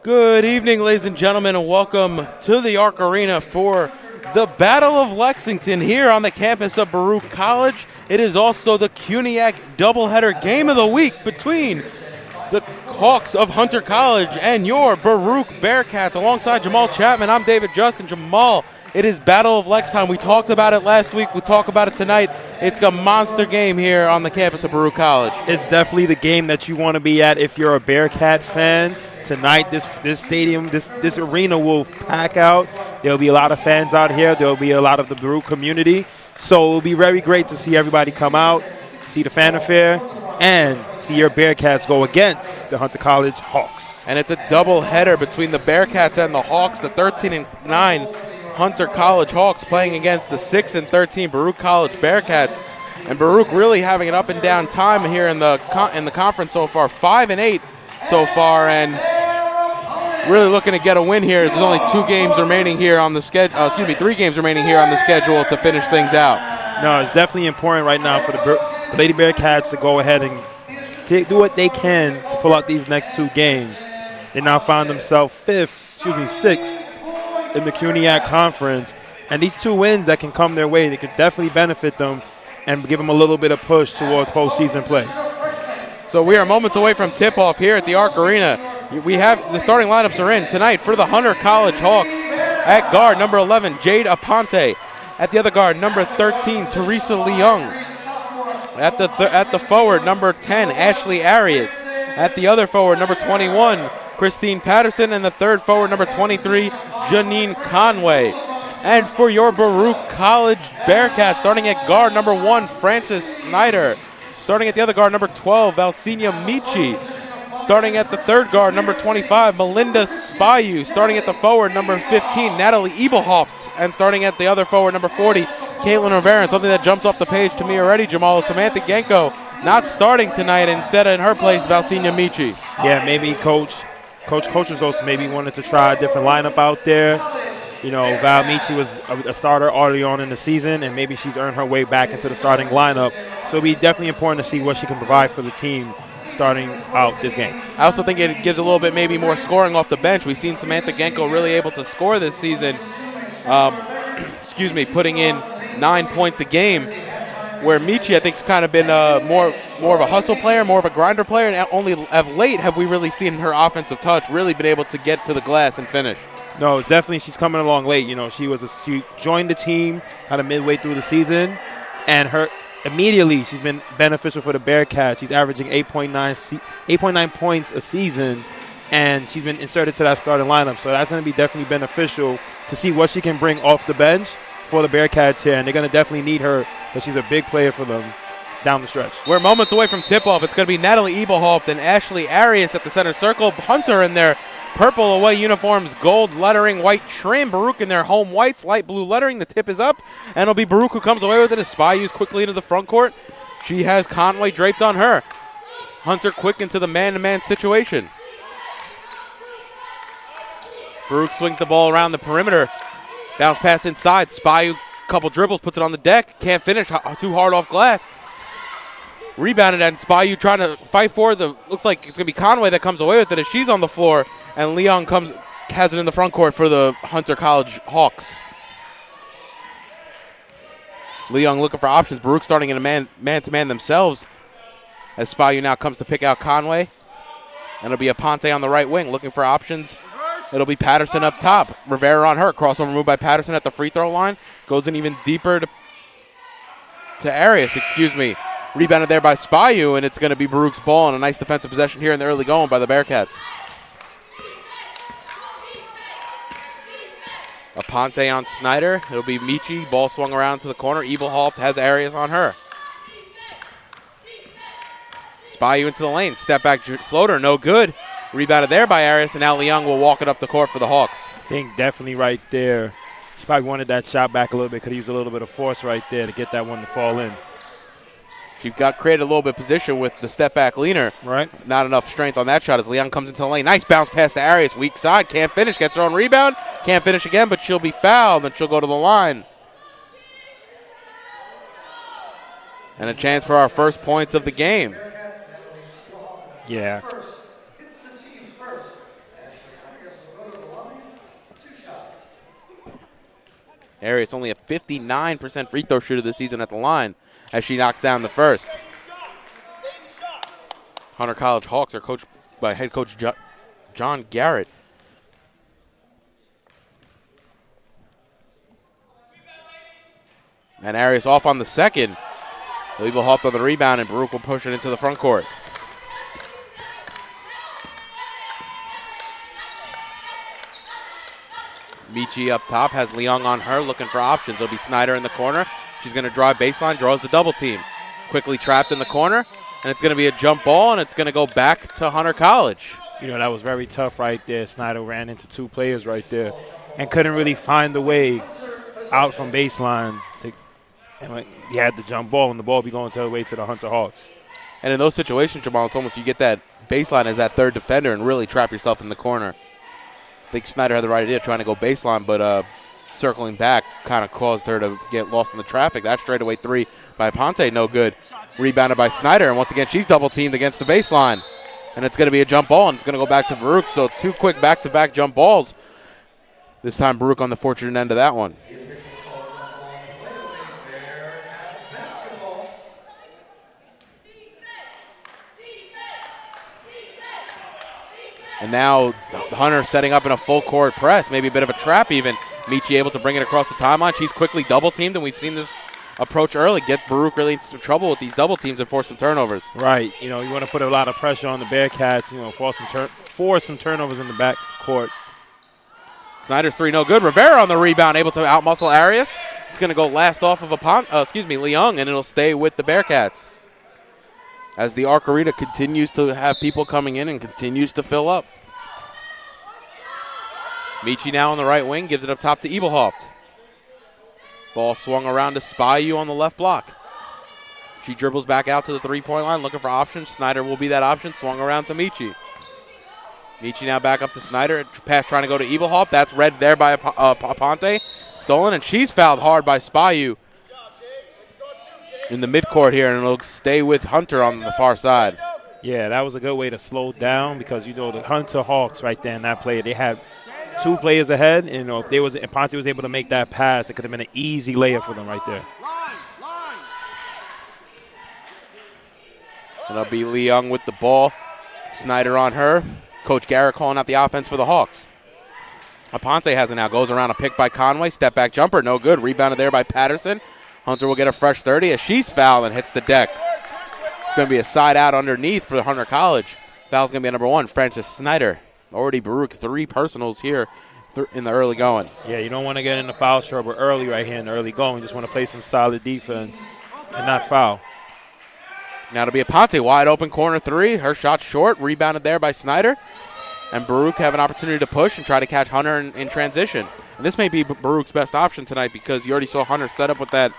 Good evening, ladies and gentlemen, and welcome to the Arc Arena for the Battle of Lexington here on the campus of Baruch College. It is also the CUNYAC doubleheader game of the week between the Hawks of Hunter College and your Baruch Bearcats. Alongside Jamal Chapman, I'm David Justin. Jamal, it is Battle of Lex time. We talked about it last week. We talk about it tonight. It's a monster game here on the campus of Baruch College. It's definitely the game that you want to be at if you're a Bearcat fan. Tonight, this stadium, this arena will pack out. There'll be a lot of fans out here. There'll be a lot of the Baruch community. So it will be very great to see everybody come out, see the fan affair, and see your Bearcats go against the Hunter College Hawks. And it's a double header between the Bearcats and the Hawks, the 13-9 Hunter College Hawks playing against the 6-13 Baruch College Bearcats. And Baruch really having an up and down time here in the conference so far, 5-8 so far, and really looking to get a win here. There's only 2 games remaining here on the schedule. 3 games remaining here on the schedule to finish things out. No, it's definitely important right now for the Lady Bearcats to go ahead and do what they can to pull out these next 2 games. They now find themselves 6th in the CUNYAC conference, and these 2 wins that can come their way, they could definitely benefit them and give them a little bit of push towards postseason play. So we are moments away from tip-off here at the Arc Arena. We have the starting lineups are in tonight for the Hunter College Hawks. At guard, number 11, Jade Aponte. At the other guard, number 13, Teresa Leung. At the forward, number 10, Ashley Arias. At the other forward, number 21, Christine Patterson. And the third forward, number 23, Janine Conway. And for your Baruch College Bearcats, starting at guard, number 1, Frances Snyder. Starting at the other guard, number 12, Valsinia Michi. Starting at the third guard, number 25, Melinda Spayu. Starting at the forward, number 15, Natalie Ebelhaupt. And starting at the other forward, number 40, Caitlin Rivera. And something that jumps off the page to me already, Jamal, Samantha Genko not starting tonight. Instead, in her place, Valsinia Michi. Yeah, maybe Coach Coaches maybe wanted to try a different lineup out there. You know, Val Michi was a starter early on in the season, and maybe she's earned her way back into the starting lineup. So it'll be definitely important to see what she can provide for the team starting out this game. I also think it gives a little bit maybe more scoring off the bench. We've seen Samantha Genko really able to score this season, putting in 9 points a game, where Michi I think has kind of been more of a hustle player, more of a grinder player, and only of late have we really seen her offensive touch really been able to get to the glass and finish. No, definitely she's coming along late. You know, she joined the team kind of midway through the season, and immediately she's been beneficial for the Bearcats. She's averaging 8.9 points a season, and she's been inserted to that starting lineup. So that's going to be definitely beneficial to see what she can bring off the bench for the Bearcats here, and they're going to definitely need her because she's a big player for them down the stretch. We're moments away from tip-off. It's going to be Natalie Ebelhaupt and Ashley Arias at the center circle. Hunter in their purple away uniforms, gold lettering, white trim. Baruch in their home whites, light blue lettering. The tip is up, and it'll be Baruch who comes away with it as Spyu's quickly into the front court. She has Conway draped on her. Hunter quick into the man-to-man situation. Baruch swings the ball around the perimeter. Bounce pass inside. Spyu, couple dribbles, puts it on the deck. Can't finish, too hard off glass. Rebounded, and Spyu trying to fight for it. Looks like it's going to be Conway that comes away with it as she's on the floor. And Leon has it in the front court for the Hunter College Hawks. Leon looking for options. Baruch starting in a man-to-man themselves as Spyu now comes to pick out Conway. And it'll be Aponte on the right wing looking for options. It'll be Patterson up top. Rivera on her. Crossover move by Patterson at the free throw line. Goes in even deeper to Arias, Rebounded there by Spyu, and it's going to be Baruch's ball, and a nice defensive possession here in the early going by the Bearcats. Aponte on Snyder. It'll be Michi. Ball swung around to the corner. Ebelhaupt has Arias on her. Spyu into the lane. Step back floater. No good. Rebounded there by Arias, and now Leung will walk it up the court for the Hawks. I think definitely right there. She probably wanted that shot back a little bit. Could have used a little bit of force right there to get that one to fall in. She created a little bit of position with the step back leaner. Right. Not enough strength on that shot as Leon comes into the lane. Nice bounce pass to Arias. Weak side. Can't finish. Gets her own rebound. Can't finish again, but she'll be fouled, and she'll go to the line. And a chance for our first points of the game. Yeah. Arias only a 59% free throw shooter this season at the line as she knocks down the first. Hunter College Hawks are coached by head coach John Garrett. And Arias off on the second. Lee will hop on the rebound, and Baruch will push it into the front court. Michi up top has Leung on her, looking for options. It'll be Snyder in the corner. She's going to drive baseline, draws the double team. Quickly trapped in the corner, and it's going to be a jump ball, and it's going to go back to Hunter College. You know, that was very tough right there. Snyder ran into two players right there and couldn't really find the way out from baseline. And he had the jump ball, and the ball be going the way to the Hunter Hawks. And in those situations, Jamal, it's almost you get that baseline as that third defender and really trap yourself in the corner. I think Snyder had the right idea trying to go baseline, but circling back kind of caused her to get lost in the traffic. That straightaway three by Ponte, no good. Rebounded by Snyder, and once again, she's double-teamed against the baseline. And it's going to be a jump ball, and it's going to go back to Baruch. So two quick back-to-back jump balls. This time Baruch on the fortunate end of that one. And now Hunter setting up in a full court press, maybe a bit of a trap even. Michi able to bring it across the timeline. She's quickly double teamed, and we've seen this approach early, get Baruch really into some trouble with these double teams and force some turnovers. Right. You know, you want to put a lot of pressure on the Bearcats, you know, force some turnovers in the back court. Snyder's three no good. Rivera on the rebound, able to outmuscle Arias. It's going to go last off of Leung, and it'll stay with the Bearcats. As the Arc Arena continues to have people coming in and continues to fill up. Michi now on the right wing, gives it up top to Ebelhaupt. Ball swung around to Spyu on the left block. She dribbles back out to the three-point line, looking for options. Snyder will be that option, swung around to Michi. Michi now back up to Snyder. Pass trying to go to Ebelhaupt. That's read there by Ponte. Stolen, and she's fouled hard by Spyu in the midcourt here, and it'll stay with Hunter on the far side. Yeah, that was a good way to slow down because, you know, the Hunter Hawks right there in that play, they had two players ahead. And, you know, if Ponte was able to make that pass, it could have been an easy layup for them right there. And it'll be Leung with the ball. Snyder on her. Coach Garrett calling out the offense for the Hawks. Ponte has it now. Goes around a pick by Conway. Step back jumper, no good. Rebounded there by Patterson. Hunter will get a fresh 30 as she's fouled and hits the deck. It's going to be a side out underneath for Hunter College. Foul's going to be number one, Francis Snyder. Already Baruch 3 personals here in the early going. Yeah, you don't want to get into foul trouble early right here in the early going. You just want to play some solid defense and not foul. Now it'll be a Ponte wide open corner three. Her shot short, rebounded there by Snyder. And Baruch have an opportunity to push and try to catch Hunter in transition. And this may be Baruch's best option tonight because you already saw Hunter set up with that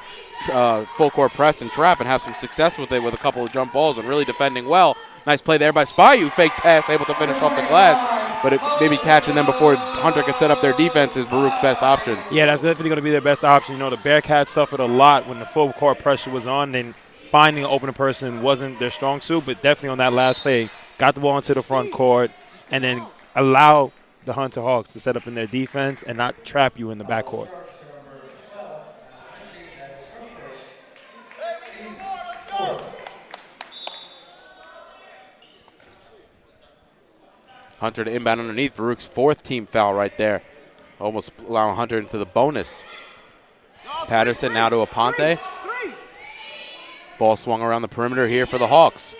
full court press and trap and have some success with it with a couple of jump balls and really defending well. Nice play there by Spyu. Fake pass, able to finish off the glass. But maybe catching them before Hunter can set up their defense is Baruch's best option. Yeah, that's definitely going to be their best option. You know, the Bearcats suffered a lot when the full court pressure was on. Then finding an open person wasn't their strong suit, but definitely on that last play, got the ball into the front court and then allow the Hunter Hawks to set up in their defense and not trap you in the backcourt. Hunter to inbound underneath. Baruch's 4th team foul right there. Almost allowing Hunter into the bonus. Patterson now to Aponte. Ball swung around the perimeter here for the Hawks.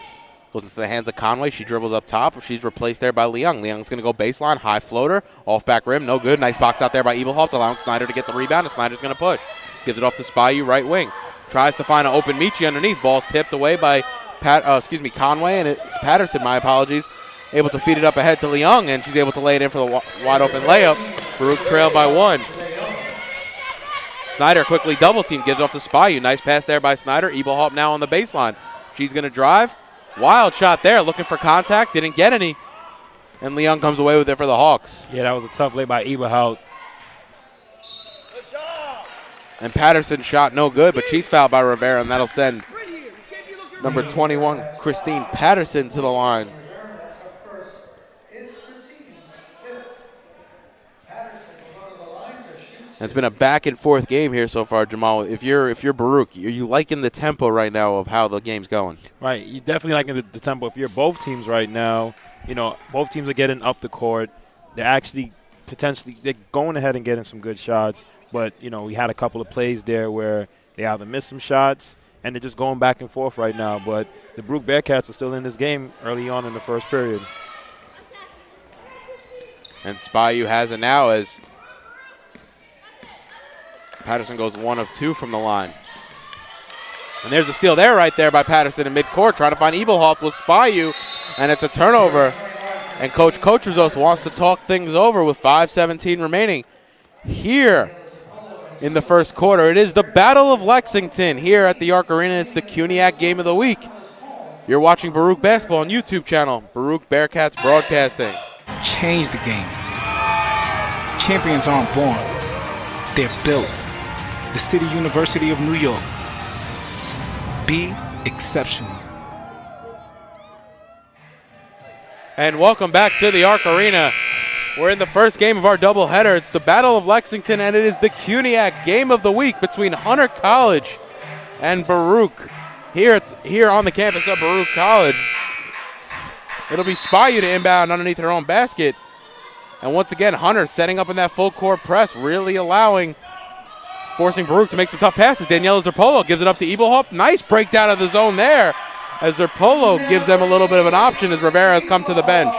Goes into the hands of Conway. She dribbles up top. She's replaced there by Leung. Leung's going to go baseline. High floater. Off back rim. No good. Nice box out there by Ebelhaupt, allowing Snyder to get the rebound. And Snyder's going to push. Gives it off to Spyu, right wing. Tries to find an open Michi underneath. Ball's tipped away by Conway. And it's Patterson, my apologies. Able to feed it up ahead to Leung. And she's able to lay it in for the wide open layup. Baruch trailed by 1. Snyder quickly double team. Gives off to Spyu. Nice pass there by Snyder. Ebelhaupt now on the baseline. She's going to drive. Wild shot there, looking for contact, didn't get any. And Leung comes away with it for the Hawks. Yeah, that was a tough play by Eberhout. And Patterson shot no good, but she's fouled by Rivera, and that'll send number 21, Christine Patterson, to the line. And it's been a back-and-forth game here so far, Jamal. If you're Baruch, are you liking the tempo right now of how the game's going? Right. You're definitely liking the tempo. If you're both teams right now, both teams are getting up the court. They're actually they're going ahead and getting some good shots. But, we had a couple of plays there where they either missed some shots, and they're just going back and forth right now. But the Baruch Bearcats are still in this game early on in the first period. And Spyu has it now as Patterson goes 1 of 2 from the line. And there's a steal there right there by Patterson in midcourt, trying to find Ebelhoff with Spyu, and it's a turnover. And Coach Kotrazos wants to talk things over with 5:17 remaining here in the first quarter. It is the Battle of Lexington here at the Arc Arena. It's the CUNYAC Game of the Week. You're watching Baruch Basketball on YouTube channel, Baruch Bearcats Broadcasting. Change the game. Champions aren't born. They're built. The City University of New York. Be exceptional. And welcome back to the Arc Arena. We're in the first game of our doubleheader. It's the Battle of Lexington, and it is the CUNYAC Game of the Week between Hunter College and Baruch. Here on the campus of Baruch College, it'll be Spyu to inbound underneath her own basket. And once again, Hunter setting up in that full court press, really forcing Baruch to make some tough passes. Daniela Zerpolo gives it up to Ebelhoff. Nice breakdown of the zone there, as Zerpolo gives them a little bit of an option as Rivera has come to the bench.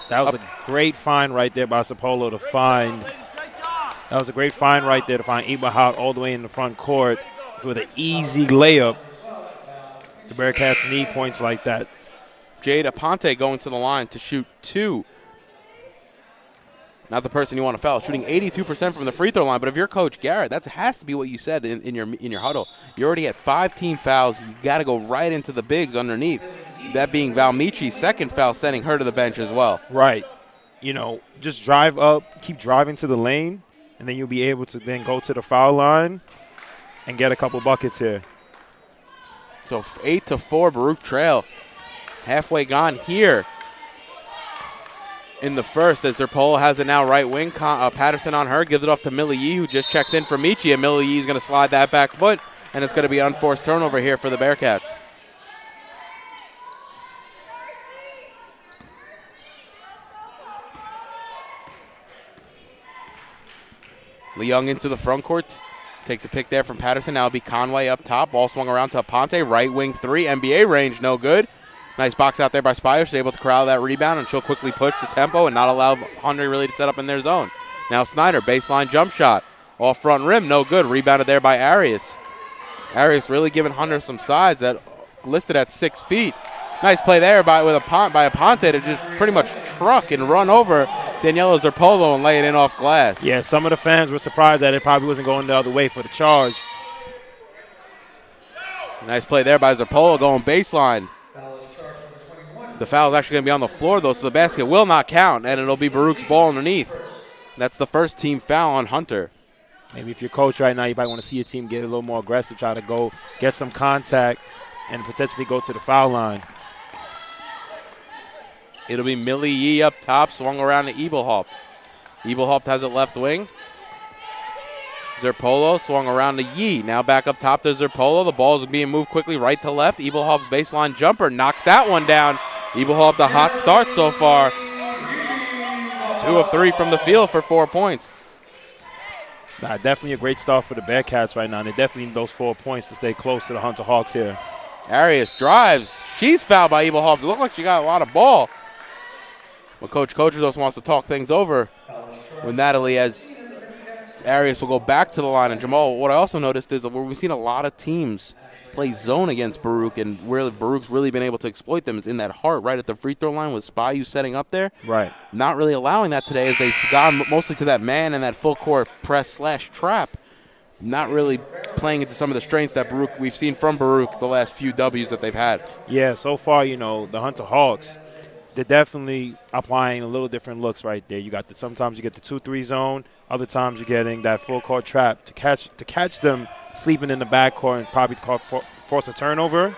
That was a great find right there by Zerpolo to find. That was a great find right there to find Ebelhoff all the way in the front court with an easy layup. The Bearcats need points like that. Jade Aponte going to the line to shoot 2. Not the person you want to foul, shooting 82% from the free throw line. But if you're Coach Garrett, that has to be what you said in your huddle. You're already at 5 team fouls. You got to go right into the bigs underneath. That being Valmichi's second foul, sending her to the bench as well. Right. Just drive up, keep driving to the lane, and then you'll be able to then go to the foul line and get a couple buckets here. So 8-4, Baruch trail. Halfway gone here in the first, as Zerpolo has it now right wing. Patterson on her, gives it off to Millie Yee, who just checked in for Michi, and Millie Yee is going to slide that back foot, and it's going to be unforced turnover here for the Bearcats. Leung into the front court, takes a pick there from Patterson. Now it'll be Conway up top, ball swung around to Aponte, right wing 3, NBA range, no good. Nice box out there by Spire. She's able to corral that rebound, and she'll quickly push the tempo and not allow Hunter really to set up in their zone. Now Snyder, baseline jump shot. Off front rim, no good. Rebounded there by Arias. Arias really giving Hunter some size, that listed at 6 feet. Nice play there by Aponte to just pretty much truck and run over Daniela Zerpolo and lay it in off glass. Yeah, some of the fans were surprised that it probably wasn't going the other way for the charge. Nice play there by Zerpolo going baseline. The foul is actually going to be on the floor, though, so the basket will not count, and it'll be Baruch's ball underneath. That's the first team foul on Hunter. Maybe if you're coach right now, you might want to see your team get a little more aggressive, try to go get some contact and potentially go to the foul line. It'll be Millie Yee up top, swung around to Ebelhoff. Ebelhoff has it left wing. Zerpolo swung around to Yee. Now back up top to Zerpolo. The ball is being moved quickly right to left. Ebelhoff's baseline jumper knocks that one down. Ebelhoff the hot start so far. 2 of 3 from the field for 4 points. Definitely a great start for the Bearcats right now. They definitely need those 4 points to stay close to the Hunter Hawks here. Arias drives. She's fouled by Ebelhoff. It looked like she got a lot of ball. But Coach Kotrazos wants to talk things over with Natalie, as Arias will go back to the line. And Jamal, what I also noticed is that we've seen a lot of teams play zone against Baruch, and where Baruch's really been able to exploit them is in that heart right at the free throw line with Spyu setting up there. Right. Not really allowing that today, as they've gone mostly to that man and that full court press / trap. Not really playing into some of the strengths that we've seen from Baruch the last few W's that they've had. Yeah, so far, the Hunter Hawks, they're definitely applying a little different looks right there. Sometimes you get the 2-3 zone, other times you're getting that full court trap to catch them sleeping in the backcourt and probably force a turnover.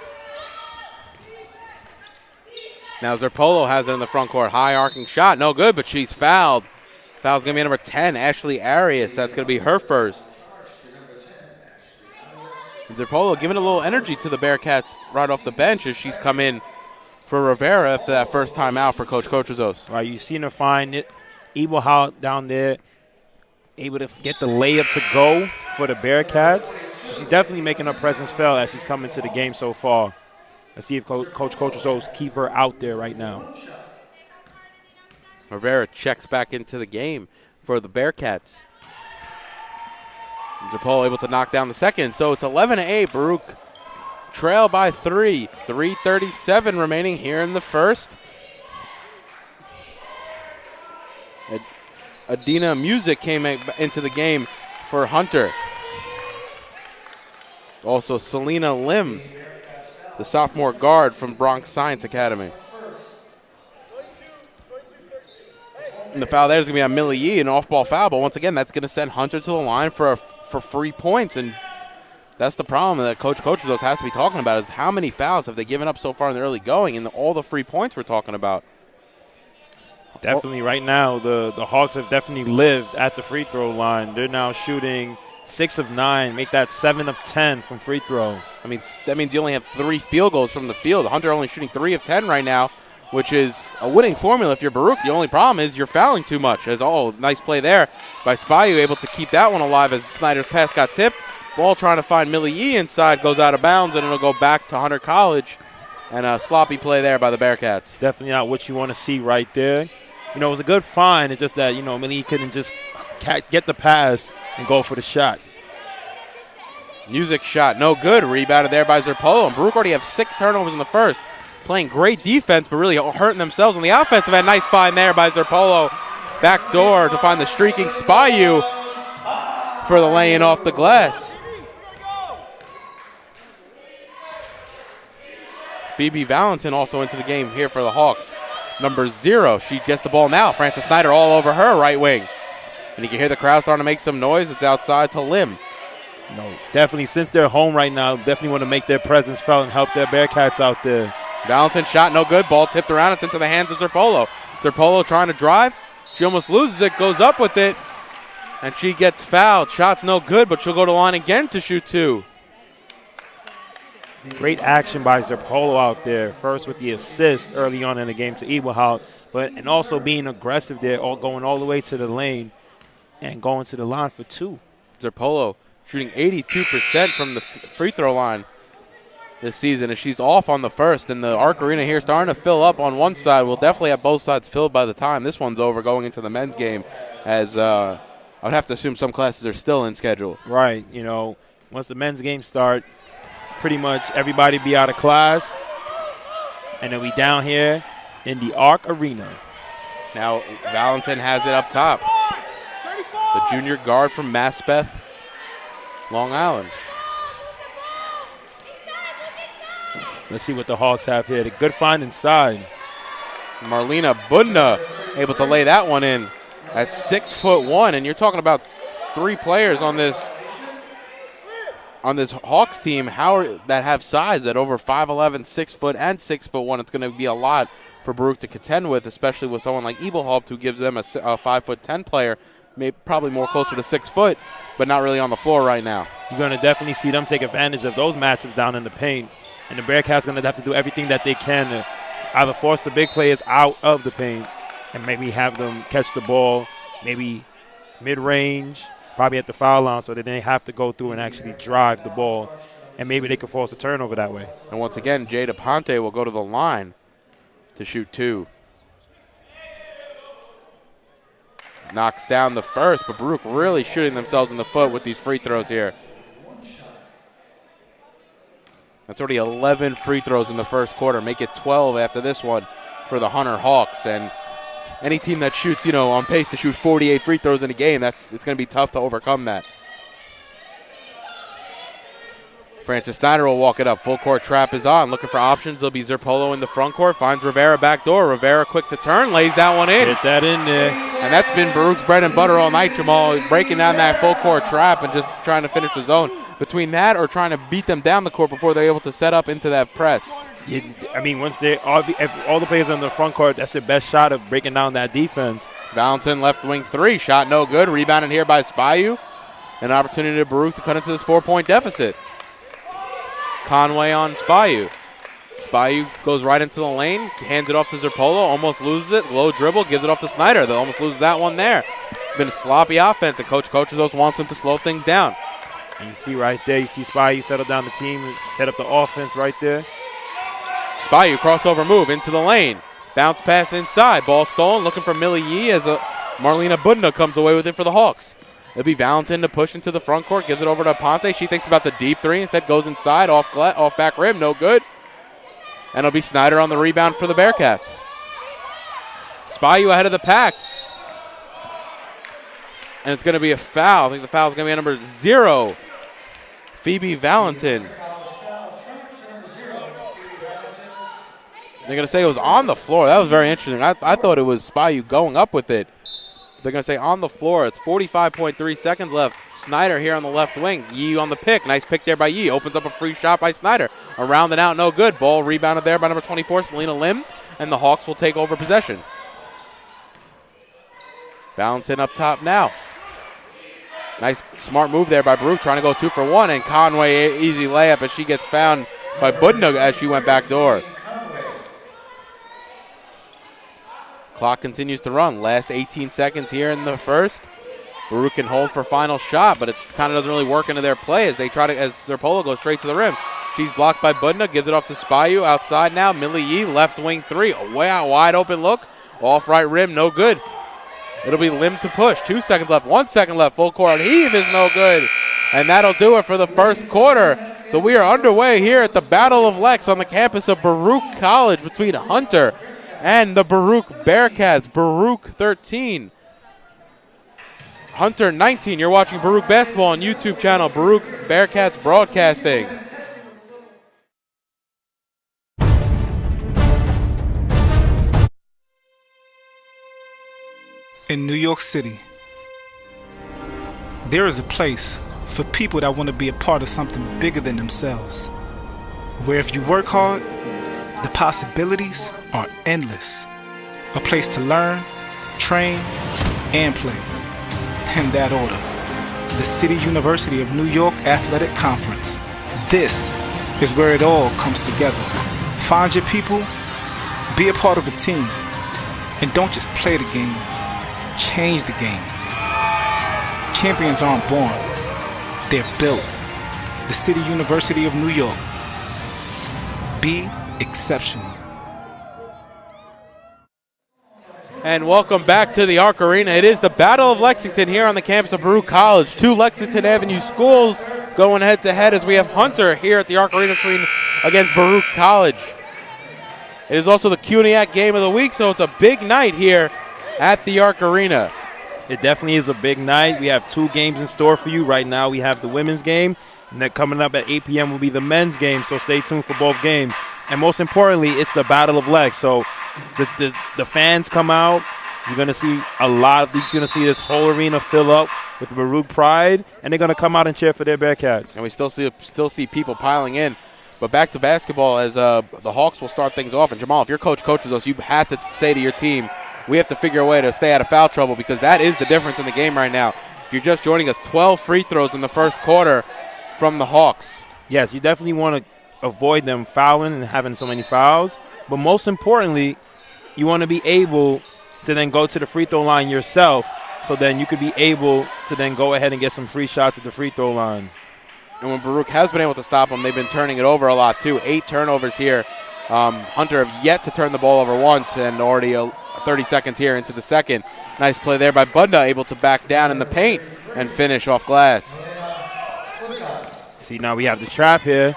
Now Zerpolo has it in the front court. High arcing shot, no good, but she's fouled. Foul's going to be number 10, Ashley Arias. That's going to be her first. And Zerpolo giving a little energy to the Bearcats right off the bench as she's come in for Rivera after that first time out for Coach Cochizos. Right, you've seen her find it. Evilhout down there, able to get the layup to go for the Bearcats. So she's definitely making her presence felt as she's come into the game so far. Let's see if Coach Cochizos keep her out there right now. Rivera checks back into the game for the Bearcats. Zerpolo able to knock down the second, so it's 11-8. Baruch trail by 3. 3:37 remaining here in the first. Adina Music came into the game for Hunter. Also Selena Lim, the sophomore guard from Bronx Science Academy. And the foul there is going to be on Millie Yee, an off-ball foul, but once again, that's going to send Hunter to the line for free points, and that's the problem that Coach Cochizos has to be talking about is how many fouls have they given up so far in the early going and all the free points we're talking about. Definitely right now, the Hawks have definitely lived at the free throw line. They're now shooting 6 of 9, make that 7 of 10 from free throw. I mean, that means you only have 3 field goals from the field. Hunter only shooting 3 of 10 right now, which is a winning formula if you're Baruch. The only problem is you're fouling too much. Nice play there by Spayu, able to keep that one alive as Snyder's pass got tipped. Ball trying to find Millie Yee inside, goes out of bounds, and it'll go back to Hunter College. And a sloppy play there by the Bearcats. Definitely not what you want to see right there. You know, it was a good find. It's just that, Millie Yee couldn't just get the pass and go for the shot. Music shot, no good. Rebounded there by Zerpolo. And Baruch already have 6 turnovers in the first. Playing great defense, but really hurting themselves on the offensive end. Nice find there by Zerpolo. Back door to find the streaking Spayu for the laying off the glass. Phoebe Valentin also into the game here for the Hawks. Number 0, she gets the ball now. Frances Snyder all over her right wing. And you can hear the crowd starting to make some noise. It's outside to Lim. No, definitely since they're home right now, definitely want to make their presence felt and help their Bearcats out there. Valentin shot no good. Ball tipped around. It's into the hands of Zerpolo. Zerpolo trying to drive. She almost loses it, goes up with it, and she gets fouled. Shot's no good, but she'll go to the line again to shoot 2. Great action by Zerpolo out there. First with the assist early on in the game to Evilhout, and also being aggressive there, going all the way to the lane and going to the line for 2. Zerpolo shooting 82% from the free throw line this season, and she's off on the first. And the Arc Arena here starting to fill up on one side. We'll definitely have both sides filled by the time this one's over going into the men's game, as I would have to assume some classes are still in schedule. Right. Once the men's game start, pretty much everybody be out of class, and then we down here in the Arc Arena. Now Valentin has it up top. The junior guard from Maspeth, Long Island. Let's see what the Hawks have here. The good find inside. Marlena Budna able to lay that one in at 6'1", and you're talking about 3 players on this Hawks team that have size at over 5'11", 6 foot, and 6'1". It's going to be a lot for Baruch to contend with, especially with someone like Evilholt, who gives them a 5'10" player, probably more closer to 6 foot, but not really on the floor right now. You're going to definitely see them take advantage of those matchups down in the paint. And the Bearcats going to have to do everything that they can to either force the big players out of the paint and maybe have them catch the ball, maybe mid-range, probably at the foul line, so that they have to go through and actually drive the ball, and maybe they could force a turnover that way. And once again, Jada Ponte will go to the line to shoot 2. Knocks down the first, but Baruch really shooting themselves in the foot with these free throws here. That's already 11 free throws in the first quarter. Make it 12 after this one for the Hunter Hawks. And any team that shoots, on pace to shoot 48 free throws in a game, it's going to be tough to overcome that. Frances Snyder will walk it up. Full court trap is on. Looking for options. There'll be Zerpolo in the front court. Finds Rivera back door. Rivera quick to turn. Lays that one in. Get that in there. And that's been Baruch's bread and butter all night, Jamal. Breaking down that full court trap and just trying to finish the zone. Between that or trying to beat them down the court before they're able to set up into that press. Yeah, I mean, once if all the players are in the front court, that's their best shot of breaking down that defense. Valentin left wing 3, shot no good. Rebounded here by Spayu. An opportunity to Baruch to cut into this 4-point deficit. Conway on Spayu. Spayu goes right into the lane, hands it off to Zerpolo, almost loses it. Low dribble, gives it off to Snyder. They'll almost lose that one there. Been a sloppy offense, and Coach Coachizos wants them to slow things down. And you see right there, you see Spayu settle down the team, set up the offense right there. Spayu crossover move into the lane. Bounce pass inside. Ball stolen, looking for Millie Yee as Marlena Bunda comes away with it for the Hawks. It'll be Valentin to push into the front court, gives it over to Ponte. She thinks about the deep 3, instead goes inside, off back rim, no good. And it'll be Snyder on the rebound for the Bearcats. Spayu ahead of the pack. And it's going to be a foul. I think the foul is going to be number 0, Phoebe Valentin. They're going to say it was on the floor. That was very interesting. I thought it was Spayu going up with it. They're going to say on the floor. It's 45.3 seconds left. Snyder here on the left wing. Yee on the pick. Nice pick there by Yee. Opens up a free shot by Snyder. Around and out, no good. Ball rebounded there by number 24, Selena Lim. And the Hawks will take over possession. Valentin up top now. Nice, smart move there by Baruch, trying to go 2 for 1. And Conway, easy layup as she gets found by Budnog as she went back door. Clock continues to run. Last 18 seconds here in the first. Baruch can hold for final shot, but it kind of doesn't really work into their play as Zerpolo goes straight to the rim. She's blocked by Budna, gives it off to Spayu. Outside now, Millie Yee, left wing 3. Way out, wide open look. Off right rim, no good. It'll be Lim to push. 2 seconds left, 1 second left. Full court heave is no good. And that'll do it for the first quarter. So we are underway here at the Battle of Lex on the campus of Baruch College between Hunter and the Baruch Bearcats. Baruch 13. Hunter 19. You're watching Baruch Basketball on YouTube channel, Baruch Bearcats Broadcasting. In New York City, there is a place for people that want to be a part of something bigger than themselves, where if you work hard, the possibilities are endless. A place to learn, train, and play. In that order, the City University of New York Athletic Conference. This is where it all comes together. Find your people, be a part of a team, and don't just play the game, change the game. Champions aren't born, they're built. The City University of New York. Be exceptional. And welcome back to the Arc Arena. It is the Battle of Lexington here on the campus of Baruch College. 2 Lexington Avenue schools going head-to-head as we have Hunter here at the Arc Arena against Baruch College. It is also the CUNYAC game of the week, so it's a big night here at the Arc Arena. It definitely is a big night. We have 2 games in store for you. Right now we have the women's game, and then coming up at 8 p.m. will be the men's game, so stay tuned for both games. And most importantly, it's the Battle of Lex. So the fans come out. You're going to see a lot of these. You're going to see this whole arena fill up with Baruch pride, and they're going to come out and cheer for their Bearcats. And we still see people piling in. But back to basketball as the Hawks will start things off. And Jamal, if your coach coaches us, you have to say to your team, we have to figure a way to stay out of foul trouble because that is the difference in the game right now. If you're just joining us, 12 free throws in the first quarter from the Hawks. Yes, you definitely want to avoid them fouling and having so many fouls. But most importantly, you want to be able to then go to the free throw line yourself so then you could be able to then go ahead and get some free shots at the free throw line. And when Baruch has been able to stop them, they've been turning it over a lot too. 8 turnovers here. Hunter have yet to turn the ball over once and already 30 seconds here into the second. Nice play there by Bunda, able to back down in the paint and finish off glass. See, now we have the trap here.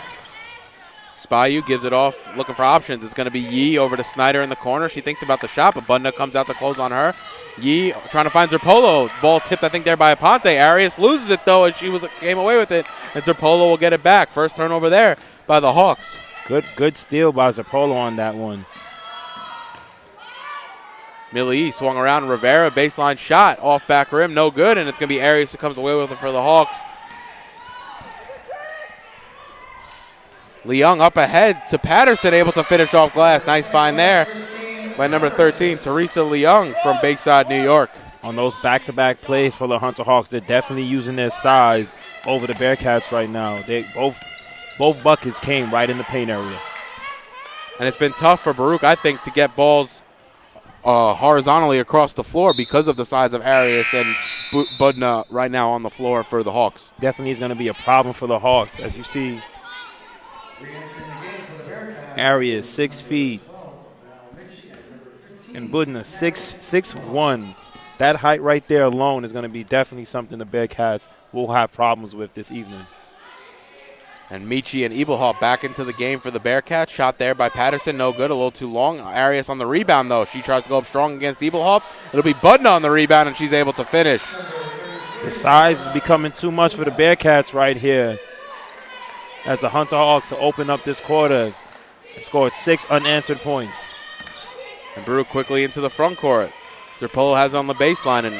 Spayu gives it off, looking for options. It's going to be Yee over to Snyder in the corner. She thinks about the shot, but Bunda comes out to close on her. Yee trying to find Zerpolo. Ball tipped, I think, there by Aponte. Arias loses it, though, as she came away with it, and Zerpolo will get it back. First turnover there by the Hawks. Good steal by Zerpolo on that one. Millie swung around. Rivera, baseline shot, off back rim, no good, and it's going to be Arias who comes away with it for the Hawks. Leung up ahead to Patterson, able to finish off glass. Nice find there by number 13, Teresa Leung from Bayside, New York. On those back-to-back plays for the Hunter Hawks, they're definitely using their size over the Bearcats right now. They both buckets came right in the paint area. And it's been tough for Baruch, I think, to get balls horizontally across the floor because of the size of Arias and Budna right now on the floor for the Hawks. Definitely is going to be a problem for the Hawks. As you see, Arias 6 feet and Budna 6'1". That height right there alone is going to be definitely something the Bearcats will have problems with this evening. And Michi and Ebelhop back into the game for the Bearcats. Shot there by Patterson, no good, a little too long. Arias on the rebound, though. She tries to go up strong against Ebelhop. It'll be Budna on the rebound, and she's able to finish. The size is becoming too much for the Bearcats right here. As the Hunter Hawks open up this quarter, scored 6 unanswered points. And Baruch quickly into the front court. Zerpolo has it on the baseline, and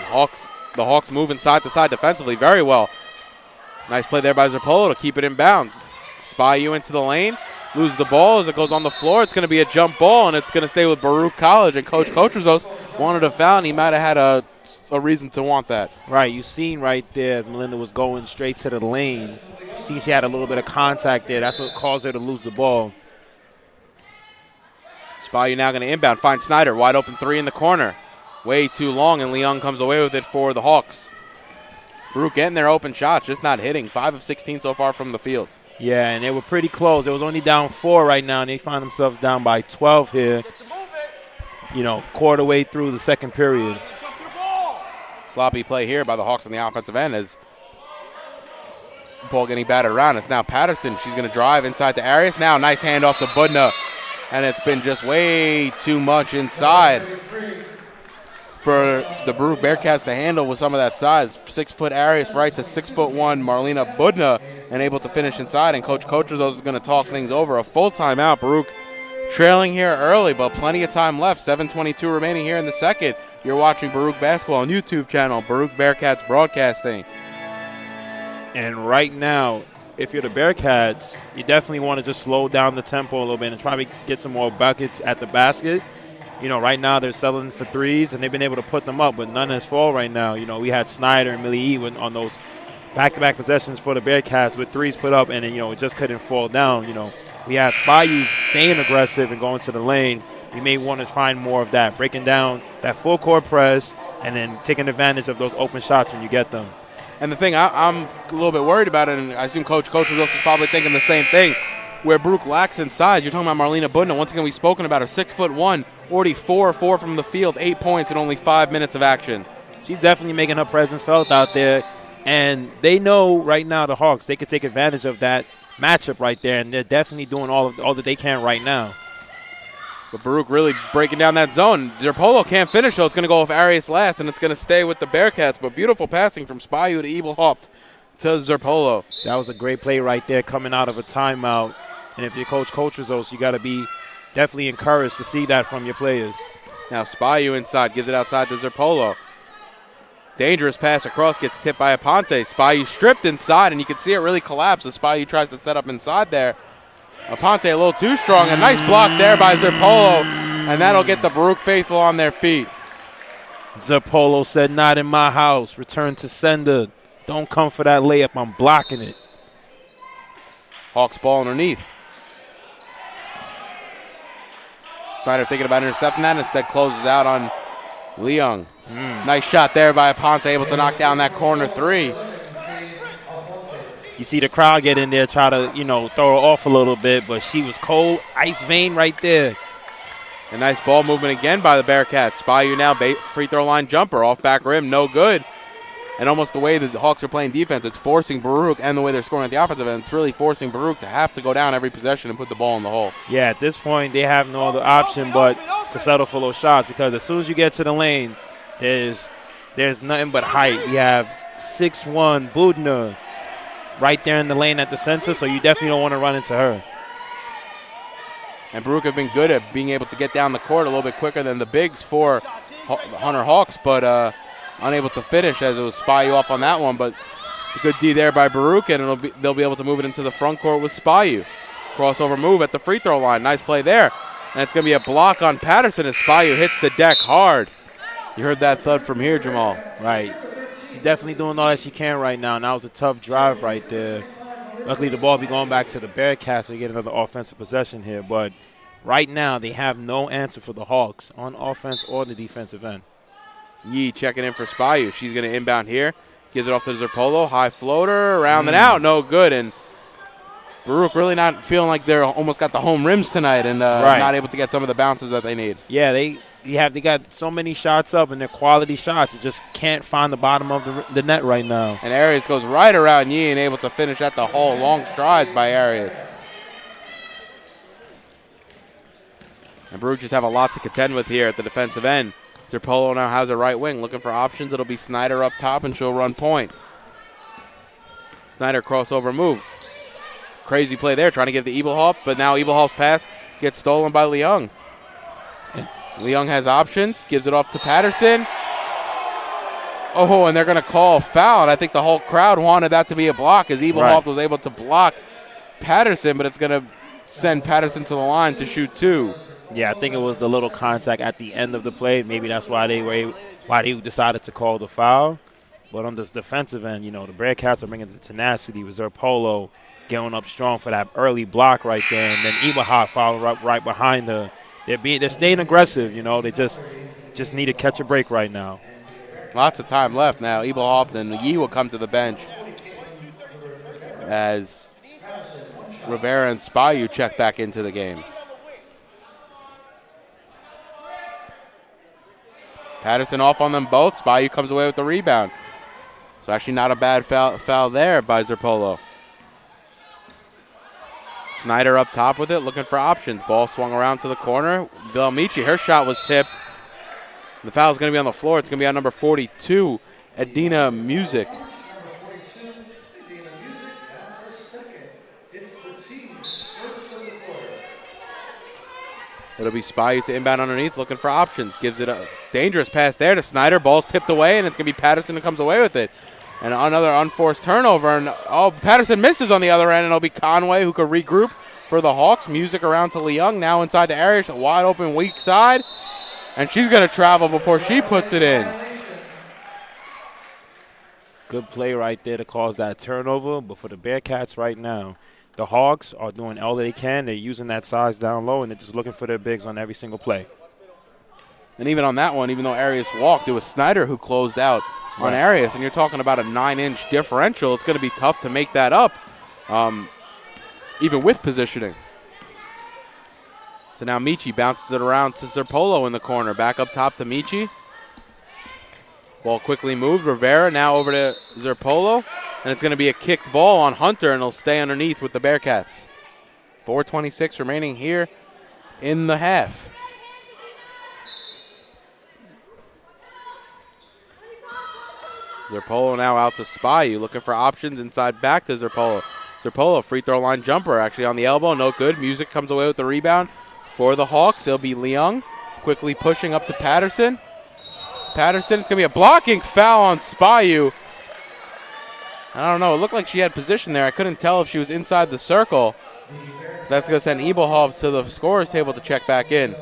the Hawks moving side to side defensively very well. Nice play there by Zerpolo to keep it in bounds. Spy you into the lane, lose the ball as it goes on the floor. It's going to be a jump ball, and it's going to stay with Baruch College. And Coach Kotrazos wanted a foul, and he might have had a reason to want that. Right, you seen right there as Melinda was going straight to the lane. You see she had a little bit of contact there. That's what caused her to lose the ball. Spy you now going to inbound. Find Snyder, wide open three in the corner. Way too long, and Leung comes away with it for the Hawks. Baruch getting their open shots, just not hitting. 5 of 16 so far from the field. Yeah, and they were pretty close. It was only down 4 right now, and they find themselves down by 12 here, quarter way through the second period. Sloppy play here by the Hawks on the offensive end as ball getting batted around. It's now Patterson. She's going to drive inside to Arias. Now nice handoff to Budna, and it's been just way too much inside for the Baruch Bearcats to handle with some of that size. 6-foot Arias right to 6'1" Marlena Budna, and able to finish inside. And Coach Kotrazos is going to talk things over. A full timeout. Baruch trailing here early, but plenty of time left. 7:22 remaining here in the second. You're watching Baruch basketball on YouTube channel, Baruch Bearcats Broadcasting. And right now, if you're the Bearcats, you definitely want to just slow down the tempo a little bit and try to get some more buckets at the basket. Right now they're selling for threes, and they've been able to put them up, but none has fallen right now. We had Snyder and Millie E on those back-to-back possessions for the Bearcats with threes put up, and then, it just couldn't fall down. We had Spyu staying aggressive and going to the lane. We may want to find more of that, breaking down that full-court press and then taking advantage of those open shots when you get them. And the thing I'm a little bit worried about, and I assume Coach is also probably thinking the same thing, where Baruch lacks in size. You're talking about Marlena Budna. Once again, we've spoken about her. 6'1", already 4 from the field, 8 points in only 5 minutes of action. She's definitely making her presence felt out there, and they know right now the Hawks, they could take advantage of that matchup right there, and they're definitely doing all that they can right now. But Baruch really breaking down that zone. Zerpolo can't finish, so it's going to go with Arias last, and it's going to stay with the Bearcats. But beautiful passing from Spyu to Ebelhop to Zerpolo. That was a great play right there coming out of a timeout. And if you're Coach Kotrazos, you got to be definitely encouraged to see that from your players. Now Spyu inside, gives it outside to Zerpolo. Dangerous pass across, gets tipped by Aponte. Spyu stripped inside, and you can see it really collapse as Spyu tries to set up inside there. Aponte a little too strong. A nice block there by Zerpolo, and that'll get the Baruch faithful on their feet. Zerpolo said, "Not in my house. Return to sender. Don't come for that layup. I'm blocking it." Hawks ball underneath. Snyder thinking about intercepting that, instead closes out on Leung. Nice shot there by Aponte, able to knock down that corner three. You see the crowd get in there, try to, throw her off a little bit, but she was cold, ice vein right there. A nice ball movement again by the Bearcats. Spyu now, free throw line jumper, off back rim, no good. And almost the way the Hawks are playing defense, it's forcing Baruch, and the way they're scoring at the offensive end, it's really forcing Baruch to have to go down every possession and put the ball in the hole. Yeah, at this point, they have no other option but to settle for those shots, because as soon as you get to the lane, there's nothing but height. We have 6'1" Budna right there in the lane at the center, so you definitely don't want to run into her. And Baruch have been good at being able to get down the court a little bit quicker than the bigs for the Hunter Hawks, but unable to finish as it was Spyu off on that one. But a good D there by Baruch, and they'll be able to move it into the front court with Spyu. Crossover move at the free throw line. Nice play there. And it's going to be a block on Patterson as Spayu hits the deck hard. You heard that thud from here, Jamal. Right. She's definitely doing all that she can right now, and that was a tough drive right there. Luckily, the ball will be going back to the Bearcats to get another offensive possession here. But right now, they have no answer for the Hawks on offense or the defensive end. Yee checking in for Spayu. She's going to inbound here. Gives it off to Zerpolo. High floater. Around and out. No good. And Baruch really not feeling like they're almost got the home rims tonight and not able to get some of the bounces that they need. Yeah, they got so many shots up, and they're quality shots. They just can't find the bottom of the net right now. And Arias goes right around Yee and able to finish at the hole. Long strides by Arias. And Baruch just have a lot to contend with here at the defensive end. Zerpolo now has a right wing. Looking for options. It'll be Snyder up top, and she'll run point. Snyder crossover move. Crazy play there, trying to give the Eaglehawk, but now Eaglehawk's pass gets stolen by Leung. Leung has options, gives it off to Patterson. Oh, and they're going to call foul, and I think the whole crowd wanted that to be a block as Eaglehawk was able to block Patterson, but it's going to send Patterson to the line to shoot two. Yeah, I think it was the little contact at the end of the play. Maybe that's why they decided to call the foul. But on this defensive end, the Bearcats are bringing the tenacity with Zerpolo going up strong for that early block right there, and then Eberhard following up right behind her. They're staying aggressive, They just need to catch a break right now. Lots of time left now. Eberhard and Yee will come to the bench as Rivera and Spayu check back into the game. Patterson off on them both. Spayu comes away with the rebound. So actually not a bad foul there by Zerpolo. Snyder up top with it, looking for options. Ball swung around to the corner. Velmici, her shot was tipped. The foul is going to be on the floor. It's going to be on number 42, Adina Music. It'll be Spayu to inbound underneath, looking for options. Gives it a dangerous pass there to Snyder. Ball's tipped away, and it's going to be Patterson who comes away with it. And another unforced turnover. And Patterson misses on the other end, and it'll be Conway who could regroup for the Hawks. Music around to Leung, now inside the area. A wide open weak side. And she's going to travel before she puts it in. Good play right there to cause that turnover. But for the Bearcats right now, the Hawks are doing all they can. They're using that size down low, and they're just looking for their bigs on every single play. And even on that one, even though Arias walked, it was Snyder who closed out on Arias, and you're talking about a 9-inch differential. It's going to be tough to make that up, even with positioning. So now Michi bounces it around to Zerpolo in the corner. Back up top to Michi. Ball quickly moved. Rivera now over to Zerpolo, and it's going to be a kicked ball on Hunter, and it'll stay underneath with the Bearcats. 4:26 remaining here in the half. Zerpolo now out to Spayu, looking for options inside back to Zerpolo. Zerpolo, free throw line jumper, actually on the elbow, no good. Music comes away with the rebound for the Hawks. It'll be Leung quickly pushing up to Patterson. Patterson, it's going to be a blocking foul on Spayu. I don't know, it looked like she had position there. I couldn't tell if she was inside the circle. That's going to send Ebelhoff to the scorer's table to check back in.